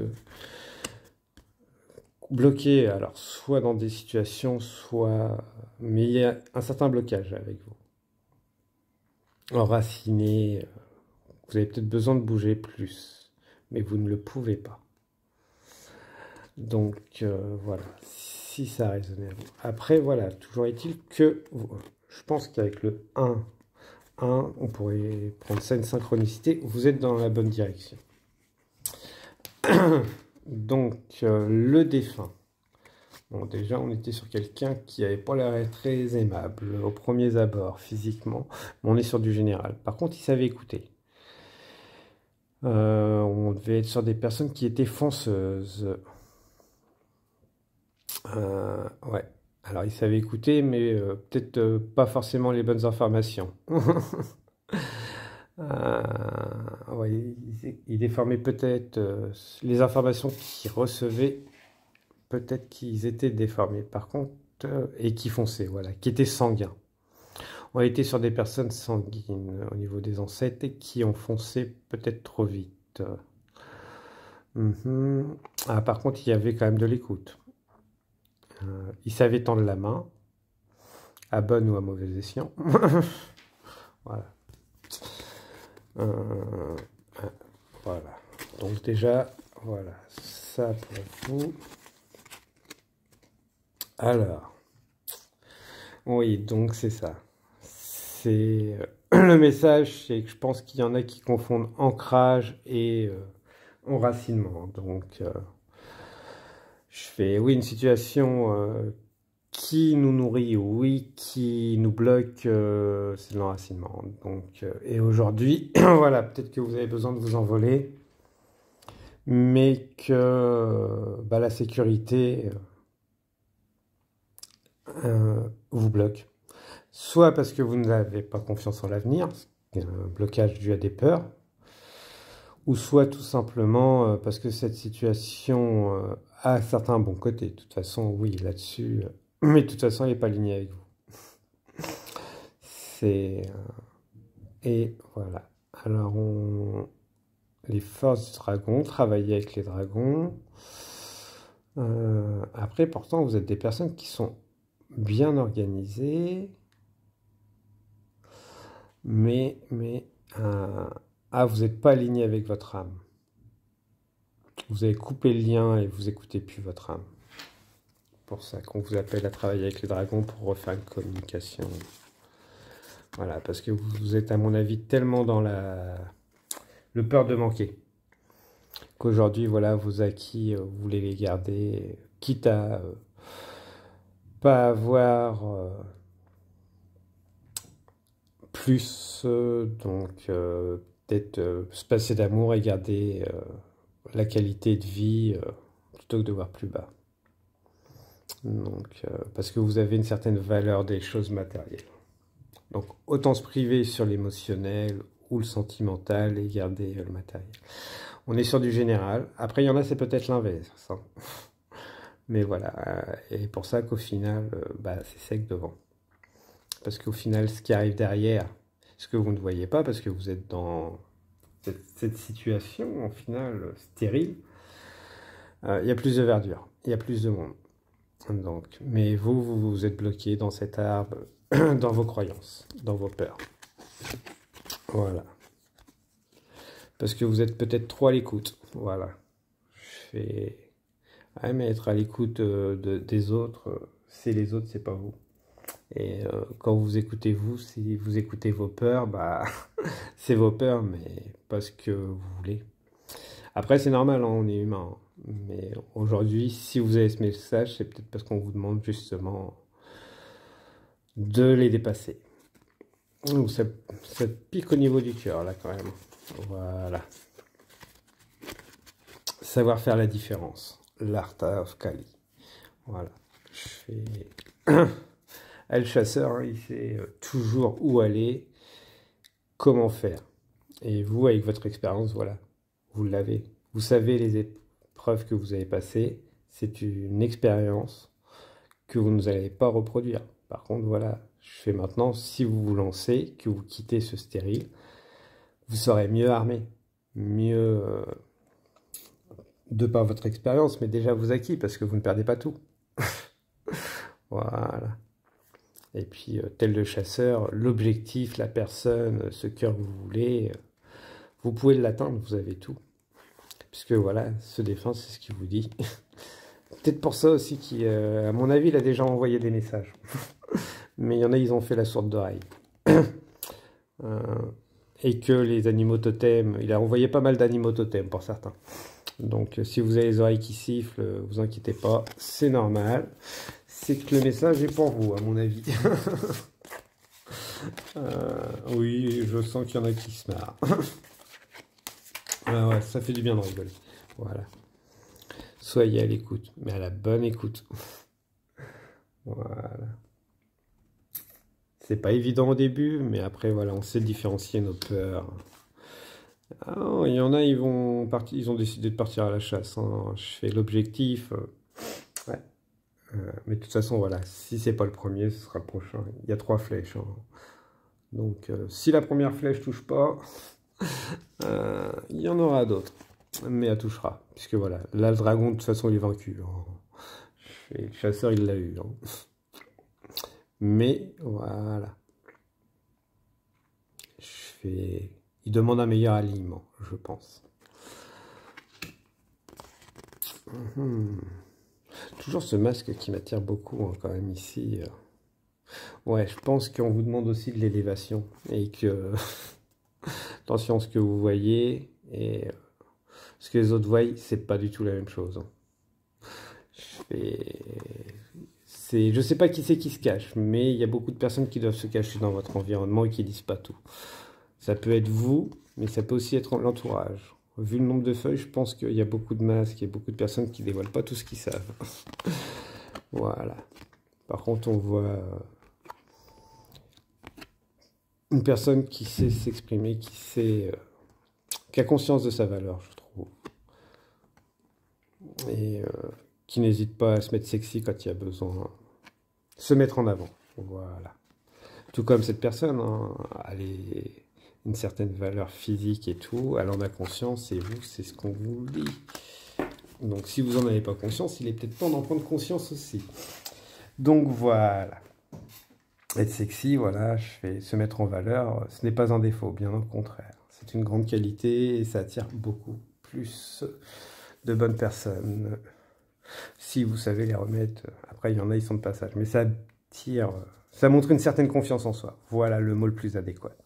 Speaker 1: bloqué, alors soit dans des situations, soit... Mais il y a un certain blocage avec vous. Enraciné, vous avez peut-être besoin de bouger plus, mais vous ne le pouvez pas. Donc, voilà, si ça résonne à vous. Après, voilà, toujours est-il que... Je pense qu'avec le 1, on pourrait prendre ça une synchronicité. Vous êtes dans la bonne direction. Donc, le défunt. Bon, déjà, on était sur quelqu'un qui n'avait pas l'air très aimable au premier abord, physiquement. Mais on est sur du général. Par contre, il savait écouter. On devait être sur des personnes qui étaient fonceuses. Ouais. Alors, il savait écouter, mais peut-être pas forcément les bonnes informations. Ouais, il déformait peut-être les informations qu'il recevait. Peut-être qu'ils étaient déformés, par contre, et qui fonçaient, voilà, qui étaient sanguins. On était sur des personnes sanguines au niveau des ancêtres et qui ont foncé peut-être trop vite. Ah, par contre, il y avait quand même de l'écoute. Ils savaient tendre la main, à bon ou à mauvais escient. Voilà. Voilà. Donc déjà, voilà, ça pour vous. Alors, oui, donc c'est ça. C'est le message, c'est que je pense qu'il y en a qui confondent ancrage et enracinement. Donc, oui, une situation qui nous nourrit, oui, qui nous bloque, c'est l'enracinement. Donc, et aujourd'hui, voilà, peut-être que vous avez besoin de vous envoler, mais que la sécurité vous bloque. Soit parce que vous n'avez pas confiance en l'avenir, un blocage dû à des peurs, ou soit tout simplement parce que cette situation a certains bons côtés. De toute façon, oui, là-dessus, mais de toute façon, elle n'est pas alignée avec vous. Et voilà. Alors, les forces du dragon, travailler avec les dragons. Après, pourtant, vous êtes des personnes qui sont bien organisées, Ah, vous n'êtes pas aligné avec votre âme. Vous avez coupé le lien et vous écoutez plus votre âme. Pour ça qu'on vous appelle à travailler avec les dragons pour refaire une communication. Voilà, parce que vous êtes à mon avis tellement dans le peur de manquer qu'aujourd'hui, voilà, vos acquis, vous voulez les garder, quitte à pas avoir plus, peut-être se passer d'amour et garder la qualité de vie plutôt que de voir plus bas. Donc, parce que vous avez une certaine valeur des choses matérielles. Donc, autant se priver sur l'émotionnel ou le sentimental et garder le matériel. On est sur du général. Après, il y en a, c'est peut-être l'inverse, hein. Mais voilà. Et pour ça qu'au final, c'est sec devant. Parce qu'au final, ce qui arrive derrière, ce que vous ne voyez pas, parce que vous êtes dans cette situation, en final, stérile, il y a plus de verdure, il y a plus de monde. Donc, mais vous êtes bloqué dans cet arbre, dans vos croyances, dans vos peurs. Voilà. Parce que vous êtes peut-être trop à l'écoute. Voilà. Ah, mais être à l'écoute des autres, c'est les autres, c'est pas vous. Et quand vous écoutez vous, si vous écoutez vos peurs, c'est vos peurs, mais pas ce que vous voulez. Après, c'est normal, hein, on est humain. Mais aujourd'hui, si vous avez ce message, c'est peut-être parce qu'on vous demande justement de les dépasser. Donc, ça pique au niveau du cœur, là, quand même. Voilà. Savoir faire la différence. L'art of Kali. Voilà. Le chasseur, hein, il sait toujours où aller, comment faire. Et vous, avec votre expérience, voilà, vous l'avez. Vous savez les épreuves que vous avez passées. C'est une expérience que vous n'allez pas reproduire. Par contre, voilà, je fais maintenant, si vous vous lancez, que vous quittez ce stérile, vous serez mieux armé, mieux de par votre expérience, mais déjà vous acquis, parce que vous ne perdez pas tout. Voilà. Et puis, tel le chasseur, l'objectif, la personne, ce cœur que vous voulez, vous pouvez l'atteindre, vous avez tout. Puisque voilà, ce défunt, c'est ce qu'il vous dit. Peut-être pour ça aussi qu'à mon avis, il a déjà envoyé des messages. Mais il y en a, ils ont fait la sourde d'oreille. Et que les animaux totems, il a envoyé pas mal d'animaux totems pour certains. Donc si vous avez les oreilles qui sifflent, vous inquiétez pas, c'est normal. C'est que le message est pour vous, à mon avis. Oui, je sens qu'il y en a qui se marrent. Ouais, ça fait du bien de rigoler. Voilà. Soyez à l'écoute, mais à la bonne écoute. Voilà. C'est pas évident au début, mais après, voilà, on sait différencier nos peurs. Ah, il y en a, ils ont décidé de partir à la chasse, hein. Je fais l'objectif. Ouais. Mais de toute façon, voilà, si c'est pas le premier, ce sera le prochain. Il y a 3 flèches, hein. Donc, si la première flèche touche pas, il y en aura d'autres. Mais elle touchera. Puisque voilà, là, le dragon, de toute façon, il est vaincu, hein. Et le chasseur, il l'a eu, hein. Mais voilà. Il demande un meilleur alignement, je pense. Toujours ce masque qui m'attire beaucoup, hein, quand même ici. Ouais, je pense qu'on vous demande aussi de l'élévation. Et que... Attention à ce que vous voyez. Et ce que les autres voient, c'est pas du tout la même chose, hein. Je sais pas qui c'est qui se cache, mais il y a beaucoup de personnes qui doivent se cacher dans votre environnement et qui disent pas tout. Ça peut être vous, mais ça peut aussi être l'entourage. Vu le nombre de feuilles, je pense qu'il y a beaucoup de masques, il y a beaucoup de personnes qui dévoilent pas tout ce qu'ils savent. Voilà. Par contre, on voit une personne qui sait s'exprimer, qui a conscience de sa valeur, je trouve. Et qui n'hésite pas à se mettre sexy quand il y a besoin. Se mettre en avant. Voilà. Tout comme cette personne, hein, elle est une certaine valeur physique et tout, elle en a conscience, et vous, c'est ce qu'on vous dit. Donc si vous n'en avez pas conscience, il est peut-être temps d'en prendre conscience aussi. Donc voilà. Être sexy, voilà, je fais se mettre en valeur, ce n'est pas un défaut, bien au contraire. C'est une grande qualité et ça attire beaucoup plus de bonnes personnes. Si vous savez les remettre, après il y en a, ils sont de passage, mais ça attire, ça montre une certaine confiance en soi. Voilà le mot le plus adéquat.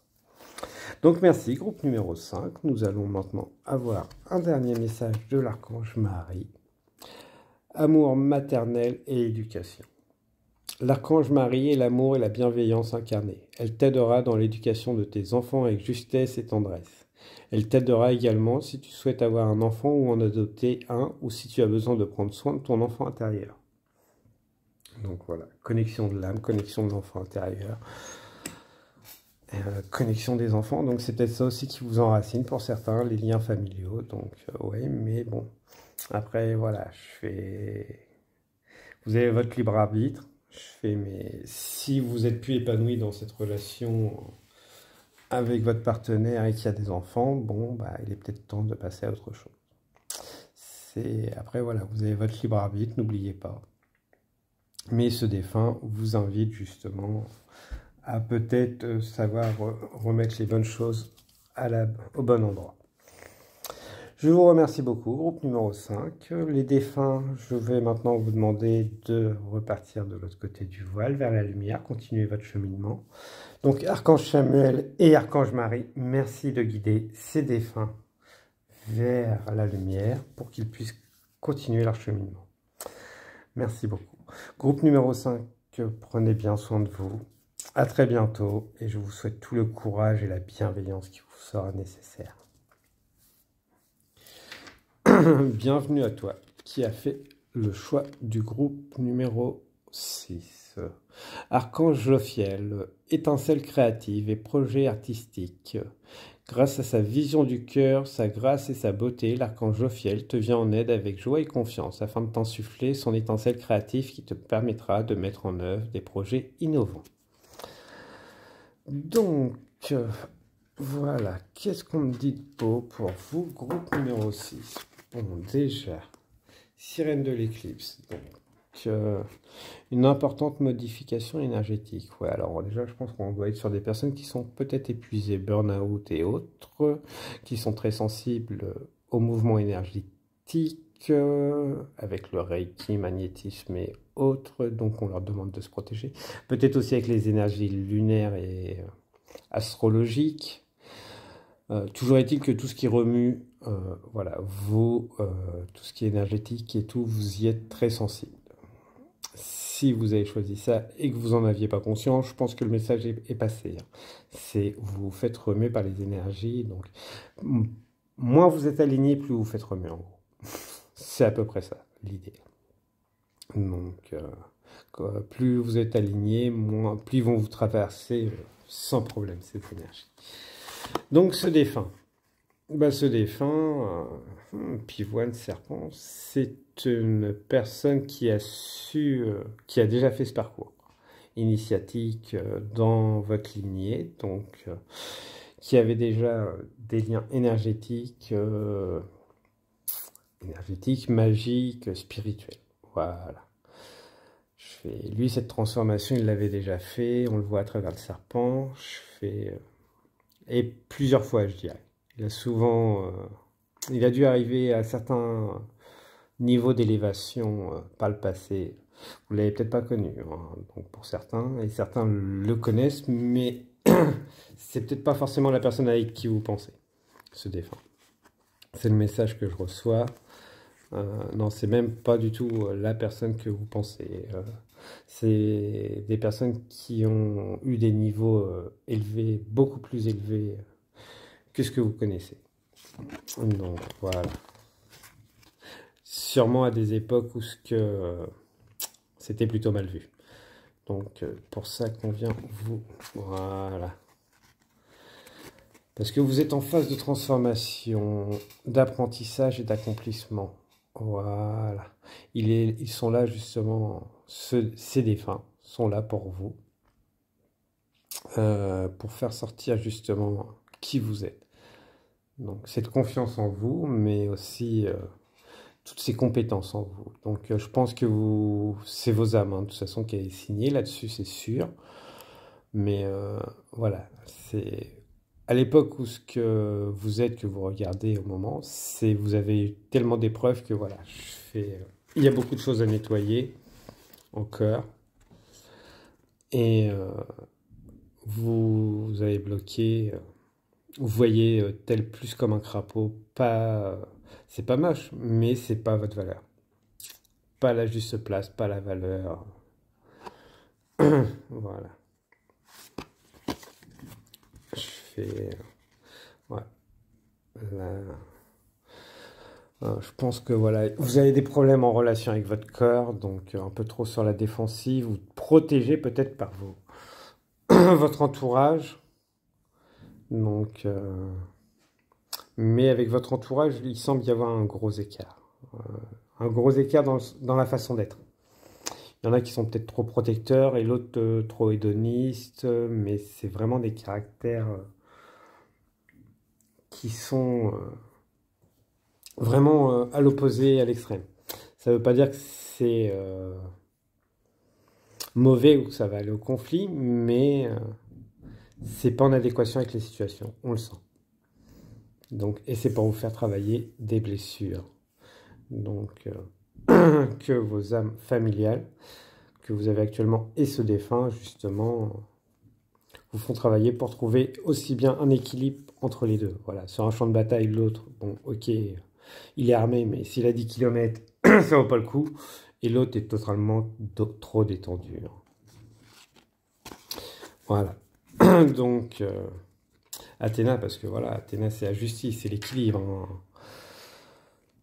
Speaker 1: Donc merci, groupe numéro 5. Nous allons maintenant avoir un dernier message de l'archange Marie. Amour maternel et éducation. L'archange Marie est l'amour et la bienveillance incarnés. Elle t'aidera dans l'éducation de tes enfants avec justesse et tendresse. Elle t'aidera également si tu souhaites avoir un enfant ou en adopter un, ou si tu as besoin de prendre soin de ton enfant intérieur. Donc voilà, connexion de l'âme, connexion de l'enfant intérieur, connexion des enfants. Donc c'est peut-être ça aussi qui vous enracine pour certains, les liens familiaux. Donc ouais, mais bon, après voilà, vous avez votre libre arbitre. Mais si vous êtes plus épanoui dans cette relation avec votre partenaire et qu'il y a des enfants, bon, bah, il est peut-être temps de passer à autre chose. Après, voilà, vous avez votre libre arbitre, n'oubliez pas. Mais ce défunt vous invite justement à peut-être savoir remettre les bonnes choses au bon endroit. Je vous remercie beaucoup, groupe numéro 5. Les défunts, je vais maintenant vous demander de repartir de l'autre côté du voile, vers la lumière, continuez votre cheminement. Donc, Archange Samuel et Archange Marie, merci de guider ces défunts vers la lumière pour qu'ils puissent continuer leur cheminement. Merci beaucoup. Groupe numéro 5, prenez bien soin de vous. À très bientôt et je vous souhaite tout le courage et la bienveillance qui vous sera nécessaire. Bienvenue à toi qui a fait le choix du groupe numéro 6. Archange Jophiel, étincelle créative et projet artistique. Grâce à sa vision du cœur, sa grâce et sa beauté, l'archange Jophiel te vient en aide avec joie et confiance afin de t'insuffler son étincelle créative qui te permettra de mettre en œuvre des projets innovants. Donc, voilà, qu'est-ce qu'on me dit de beau pour vous, groupe numéro 6? Bon, déjà, sirène de l'éclipse, donc une importante modification énergétique. Ouais, alors déjà, je pense qu'on doit être sur des personnes qui sont peut-être épuisées, burn-out et autres, qui sont très sensibles au mouvement énergétique, avec le reiki, magnétisme et autres, donc on leur demande de se protéger. Peut-être aussi avec les énergies lunaires et astrologiques. Toujours est-il que tout ce qui remue, voilà, tout ce qui est énergétique et tout, vous y êtes très sensible. Si vous avez choisi ça et que vous n'en aviez pas conscience, je pense que le message est passé. C'est vous vous faites remuer par les énergies, donc moins vous êtes aligné, plus vous faites remuer en gros. C'est à peu près ça, l'idée. Donc, plus vous êtes aligné, plus ils vont vous traverser sans problème cette énergie. Donc ce défunt, Pivoine Serpent, c'est une personne qui a qui a déjà fait ce parcours initiatique dans votre lignée, donc qui avait déjà des liens énergétiques, magiques, spirituels. Voilà. Lui, cette transformation, il l'avait déjà fait. On le voit à travers le serpent. Et plusieurs fois, je dirais. Il a dû arriver à certains niveaux d'élévation par le passé. Vous l'avez peut-être pas connu, hein, donc pour certains, et certains le connaissent, mais c'est peut-être pas forcément la personne avec qui vous pensez, ce défunt. C'est le message que je reçois. Non, c'est même pas du tout la personne que vous pensez. C'est des personnes qui ont eu des niveaux élevés, beaucoup plus élevés que ce que vous connaissez. Donc voilà. Sûrement à des époques où c'était plutôt mal vu. Donc pour ça qu'on vient vous... Voilà. Parce que vous êtes en phase de transformation, d'apprentissage et d'accomplissement. Voilà. Ils sont là justement, ces défunts sont là pour vous. Pour faire sortir justement qui vous êtes. Donc cette confiance en vous, mais aussi toutes ces compétences en vous. Donc je pense que c'est vos âmes, hein, de toute façon, qui est signé là-dessus, c'est sûr. Mais voilà, c'est à l'époque où ce que vous êtes, que vous regardez au moment, c'est vous avez eu tellement d'épreuves que voilà, il y a beaucoup de choses à nettoyer encore. Et vous avez bloqué, vous voyez tel plus comme un crapaud, pas, c'est pas moche, mais c'est pas votre valeur. Pas la juste place, pas la valeur. Voilà. Je fais. Ouais. Là. Je pense que voilà, vous avez des problèmes en relation avec votre corps, donc un peu trop sur la défensive, vous protégez peut-être par votre entourage. Donc, mais avec votre entourage, il semble y avoir un gros écart. Un gros écart dans la façon d'être. Il y en a qui sont peut-être trop protecteurs et l'autre trop hédoniste, mais c'est vraiment des caractères qui sont vraiment à l'opposé, à l'extrême. Ça ne veut pas dire que c'est mauvais ou que ça va aller au conflit, mais c'est pas en adéquation avec les situations, on le sent. Donc, et c'est pour vous faire travailler des blessures. Donc, que vos âmes familiales que vous avez actuellement et ce défunt, justement, vous font travailler pour trouver aussi bien un équilibre entre les deux. Voilà, sur un champ de bataille, l'autre, bon, ok, il est armé, mais s'il a 10 km, ça vaut pas le coup. Et l'autre est totalement trop détendu. Voilà. Donc, Athéna, parce que voilà, Athéna, c'est la justice, c'est l'équilibre. Hein.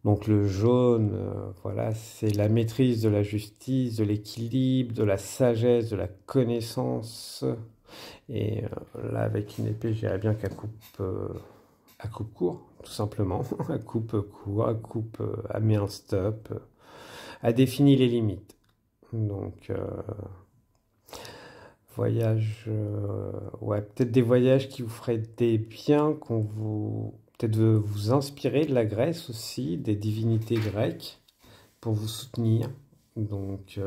Speaker 1: Donc le jaune, voilà, c'est la maîtrise de la justice, de l'équilibre, de la sagesse, de la connaissance. Et là, avec une épée, je dirais bien à coupe court, tout simplement. À coupe court, à coupe, à met un stop, à définir les limites. Donc, voyage, ouais, peut-être des voyages qui vous feraient des biens, peut-être vous inspirer de la Grèce aussi, des divinités grecques, pour vous soutenir. Donc,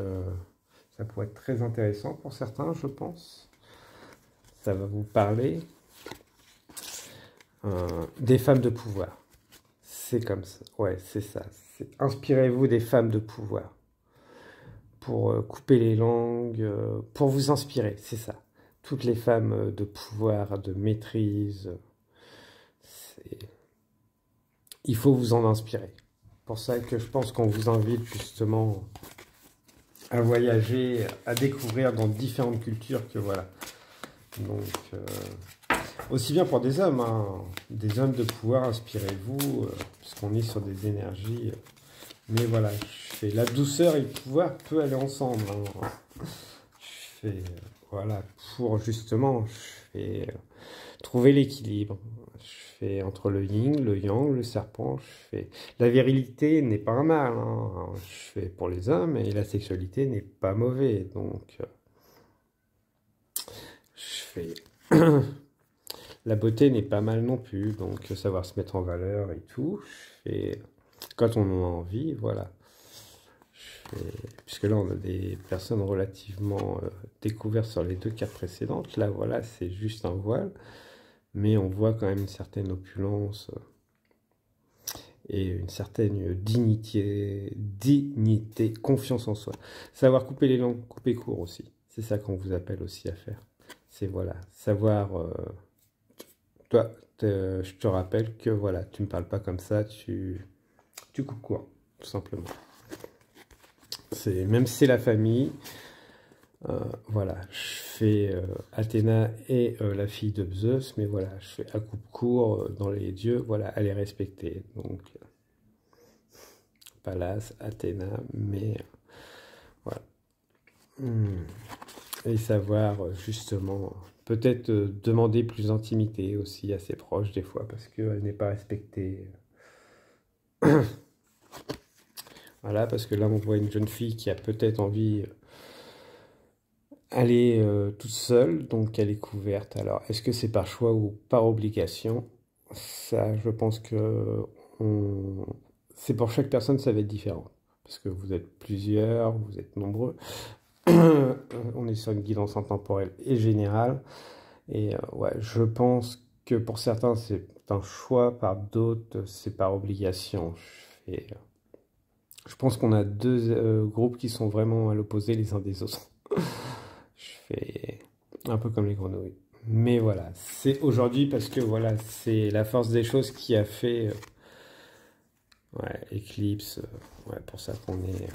Speaker 1: ça pourrait être très intéressant pour certains, je pense. Ça va vous parler. Des femmes de pouvoir. C'est comme ça. Ouais, c'est ça. Inspirez-vous des femmes de pouvoir pour couper les langues, pour vous inspirer. C'est ça. Toutes les femmes de pouvoir, de maîtrise. Il faut vous en inspirer. Pour ça que je pense qu'on vous invite justement à voyager, à découvrir dans différentes cultures que voilà. Donc, aussi bien pour des hommes, hein, des hommes de pouvoir, inspirez-vous, puisqu'on est sur des énergies. Mais voilà, la douceur et le pouvoir peut aller ensemble. Hein. Je fais, voilà, pour justement, je fais trouver l'équilibre. Je fais entre le yin, le yang, le serpent. La virilité n'est pas un mal. Hein. Je fais pour les hommes et la sexualité n'est pas mauvais. Donc, je fais. La beauté n'est pas mal non plus, donc savoir se mettre en valeur et tout. Quand on en a envie, voilà. Puisque là, on a des personnes relativement découvertes sur les deux cartes précédentes. Là, voilà, c'est juste un voile. Mais on voit quand même une certaine opulence et une certaine dignité, confiance en soi. Savoir couper les langues, couper court aussi. C'est ça qu'on vous appelle aussi à faire. C'est voilà, savoir... toi, je te rappelle que voilà, tu ne me parles pas comme ça, tu coupes court, tout simplement. Même si c'est la famille, voilà, je fais Athéna et la fille de Zeus, mais voilà, je fais à coupe court dans les dieux, voilà, à les respecter. Donc, Pallas, Athéna, mais voilà. Et savoir justement, peut-être demander plus d'intimité aussi à ses proches des fois, parce qu'elle n'est pas respectée. Voilà, parce que là on voit une jeune fille qui a peut-être envie d'aller toute seule, donc elle est couverte. Alors, est-ce que c'est par choix ou par obligation? Ça, je pense que c'est pour chaque personne, ça va être différent. Parce que vous êtes plusieurs, vous êtes nombreux. On est sur une guidance intemporelle et générale. Et ouais, je pense que pour certains, c'est un choix, par d'autres, c'est par obligation. Je pense qu'on a deux groupes qui sont vraiment à l'opposé les uns des autres. Je fais un peu comme les grenouilles. Mais voilà, c'est aujourd'hui parce que voilà, c'est la force des choses qui a fait ouais, Eclipse, ouais, pour ça qu'on est.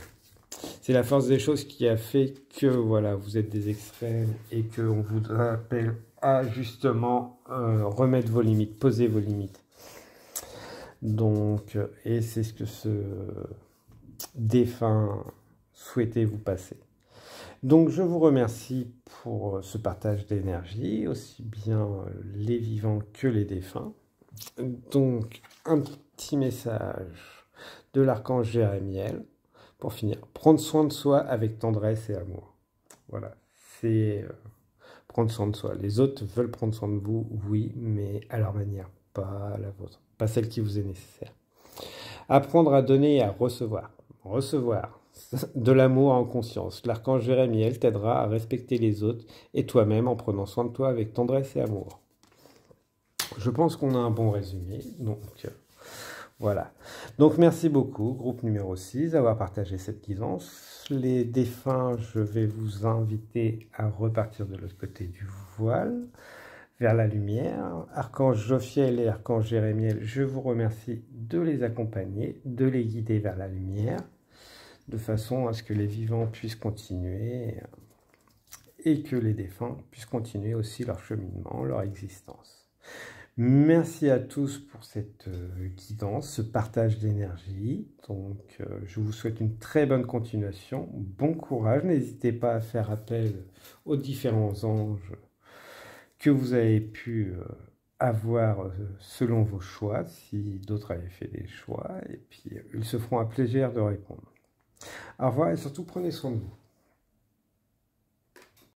Speaker 1: C'est la force des choses qui a fait que voilà, vous êtes des extrêmes et qu'on vous appelle à justement remettre vos limites, poser vos limites. Donc, et c'est ce que ce défunt souhaitait vous passer. Donc, je vous remercie pour ce partage d'énergie, aussi bien les vivants que les défunts. Donc, un petit message de l'archange Jérémiel. Pour finir, prendre soin de soi avec tendresse et amour. Voilà, c'est prendre soin de soi. Les autres veulent prendre soin de vous, oui, mais à leur manière, pas à la vôtre, pas celle qui vous est nécessaire. Apprendre à donner et à recevoir. Recevoir de l'amour en conscience. L'archange Jérémiel t'aidera à respecter les autres et toi-même en prenant soin de toi avec tendresse et amour. Je pense qu'on a un bon résumé, donc voilà. Donc merci beaucoup, groupe numéro 6, d'avoir partagé cette guidance. Les défunts, je vais vous inviter à repartir de l'autre côté du voile, vers la lumière. Archange Jophiel et Archange Jérémiel, je vous remercie de les accompagner, de les guider vers la lumière, de façon à ce que les vivants puissent continuer et que les défunts puissent continuer aussi leur cheminement, leur existence. Merci à tous pour cette guidance, ce partage d'énergie. Donc, je vous souhaite une très bonne continuation. Bon courage. N'hésitez pas à faire appel aux différents anges que vous avez pu avoir selon vos choix, si d'autres avaient fait des choix. Et puis, ils se feront un plaisir de répondre. Au revoir et surtout, prenez soin de vous.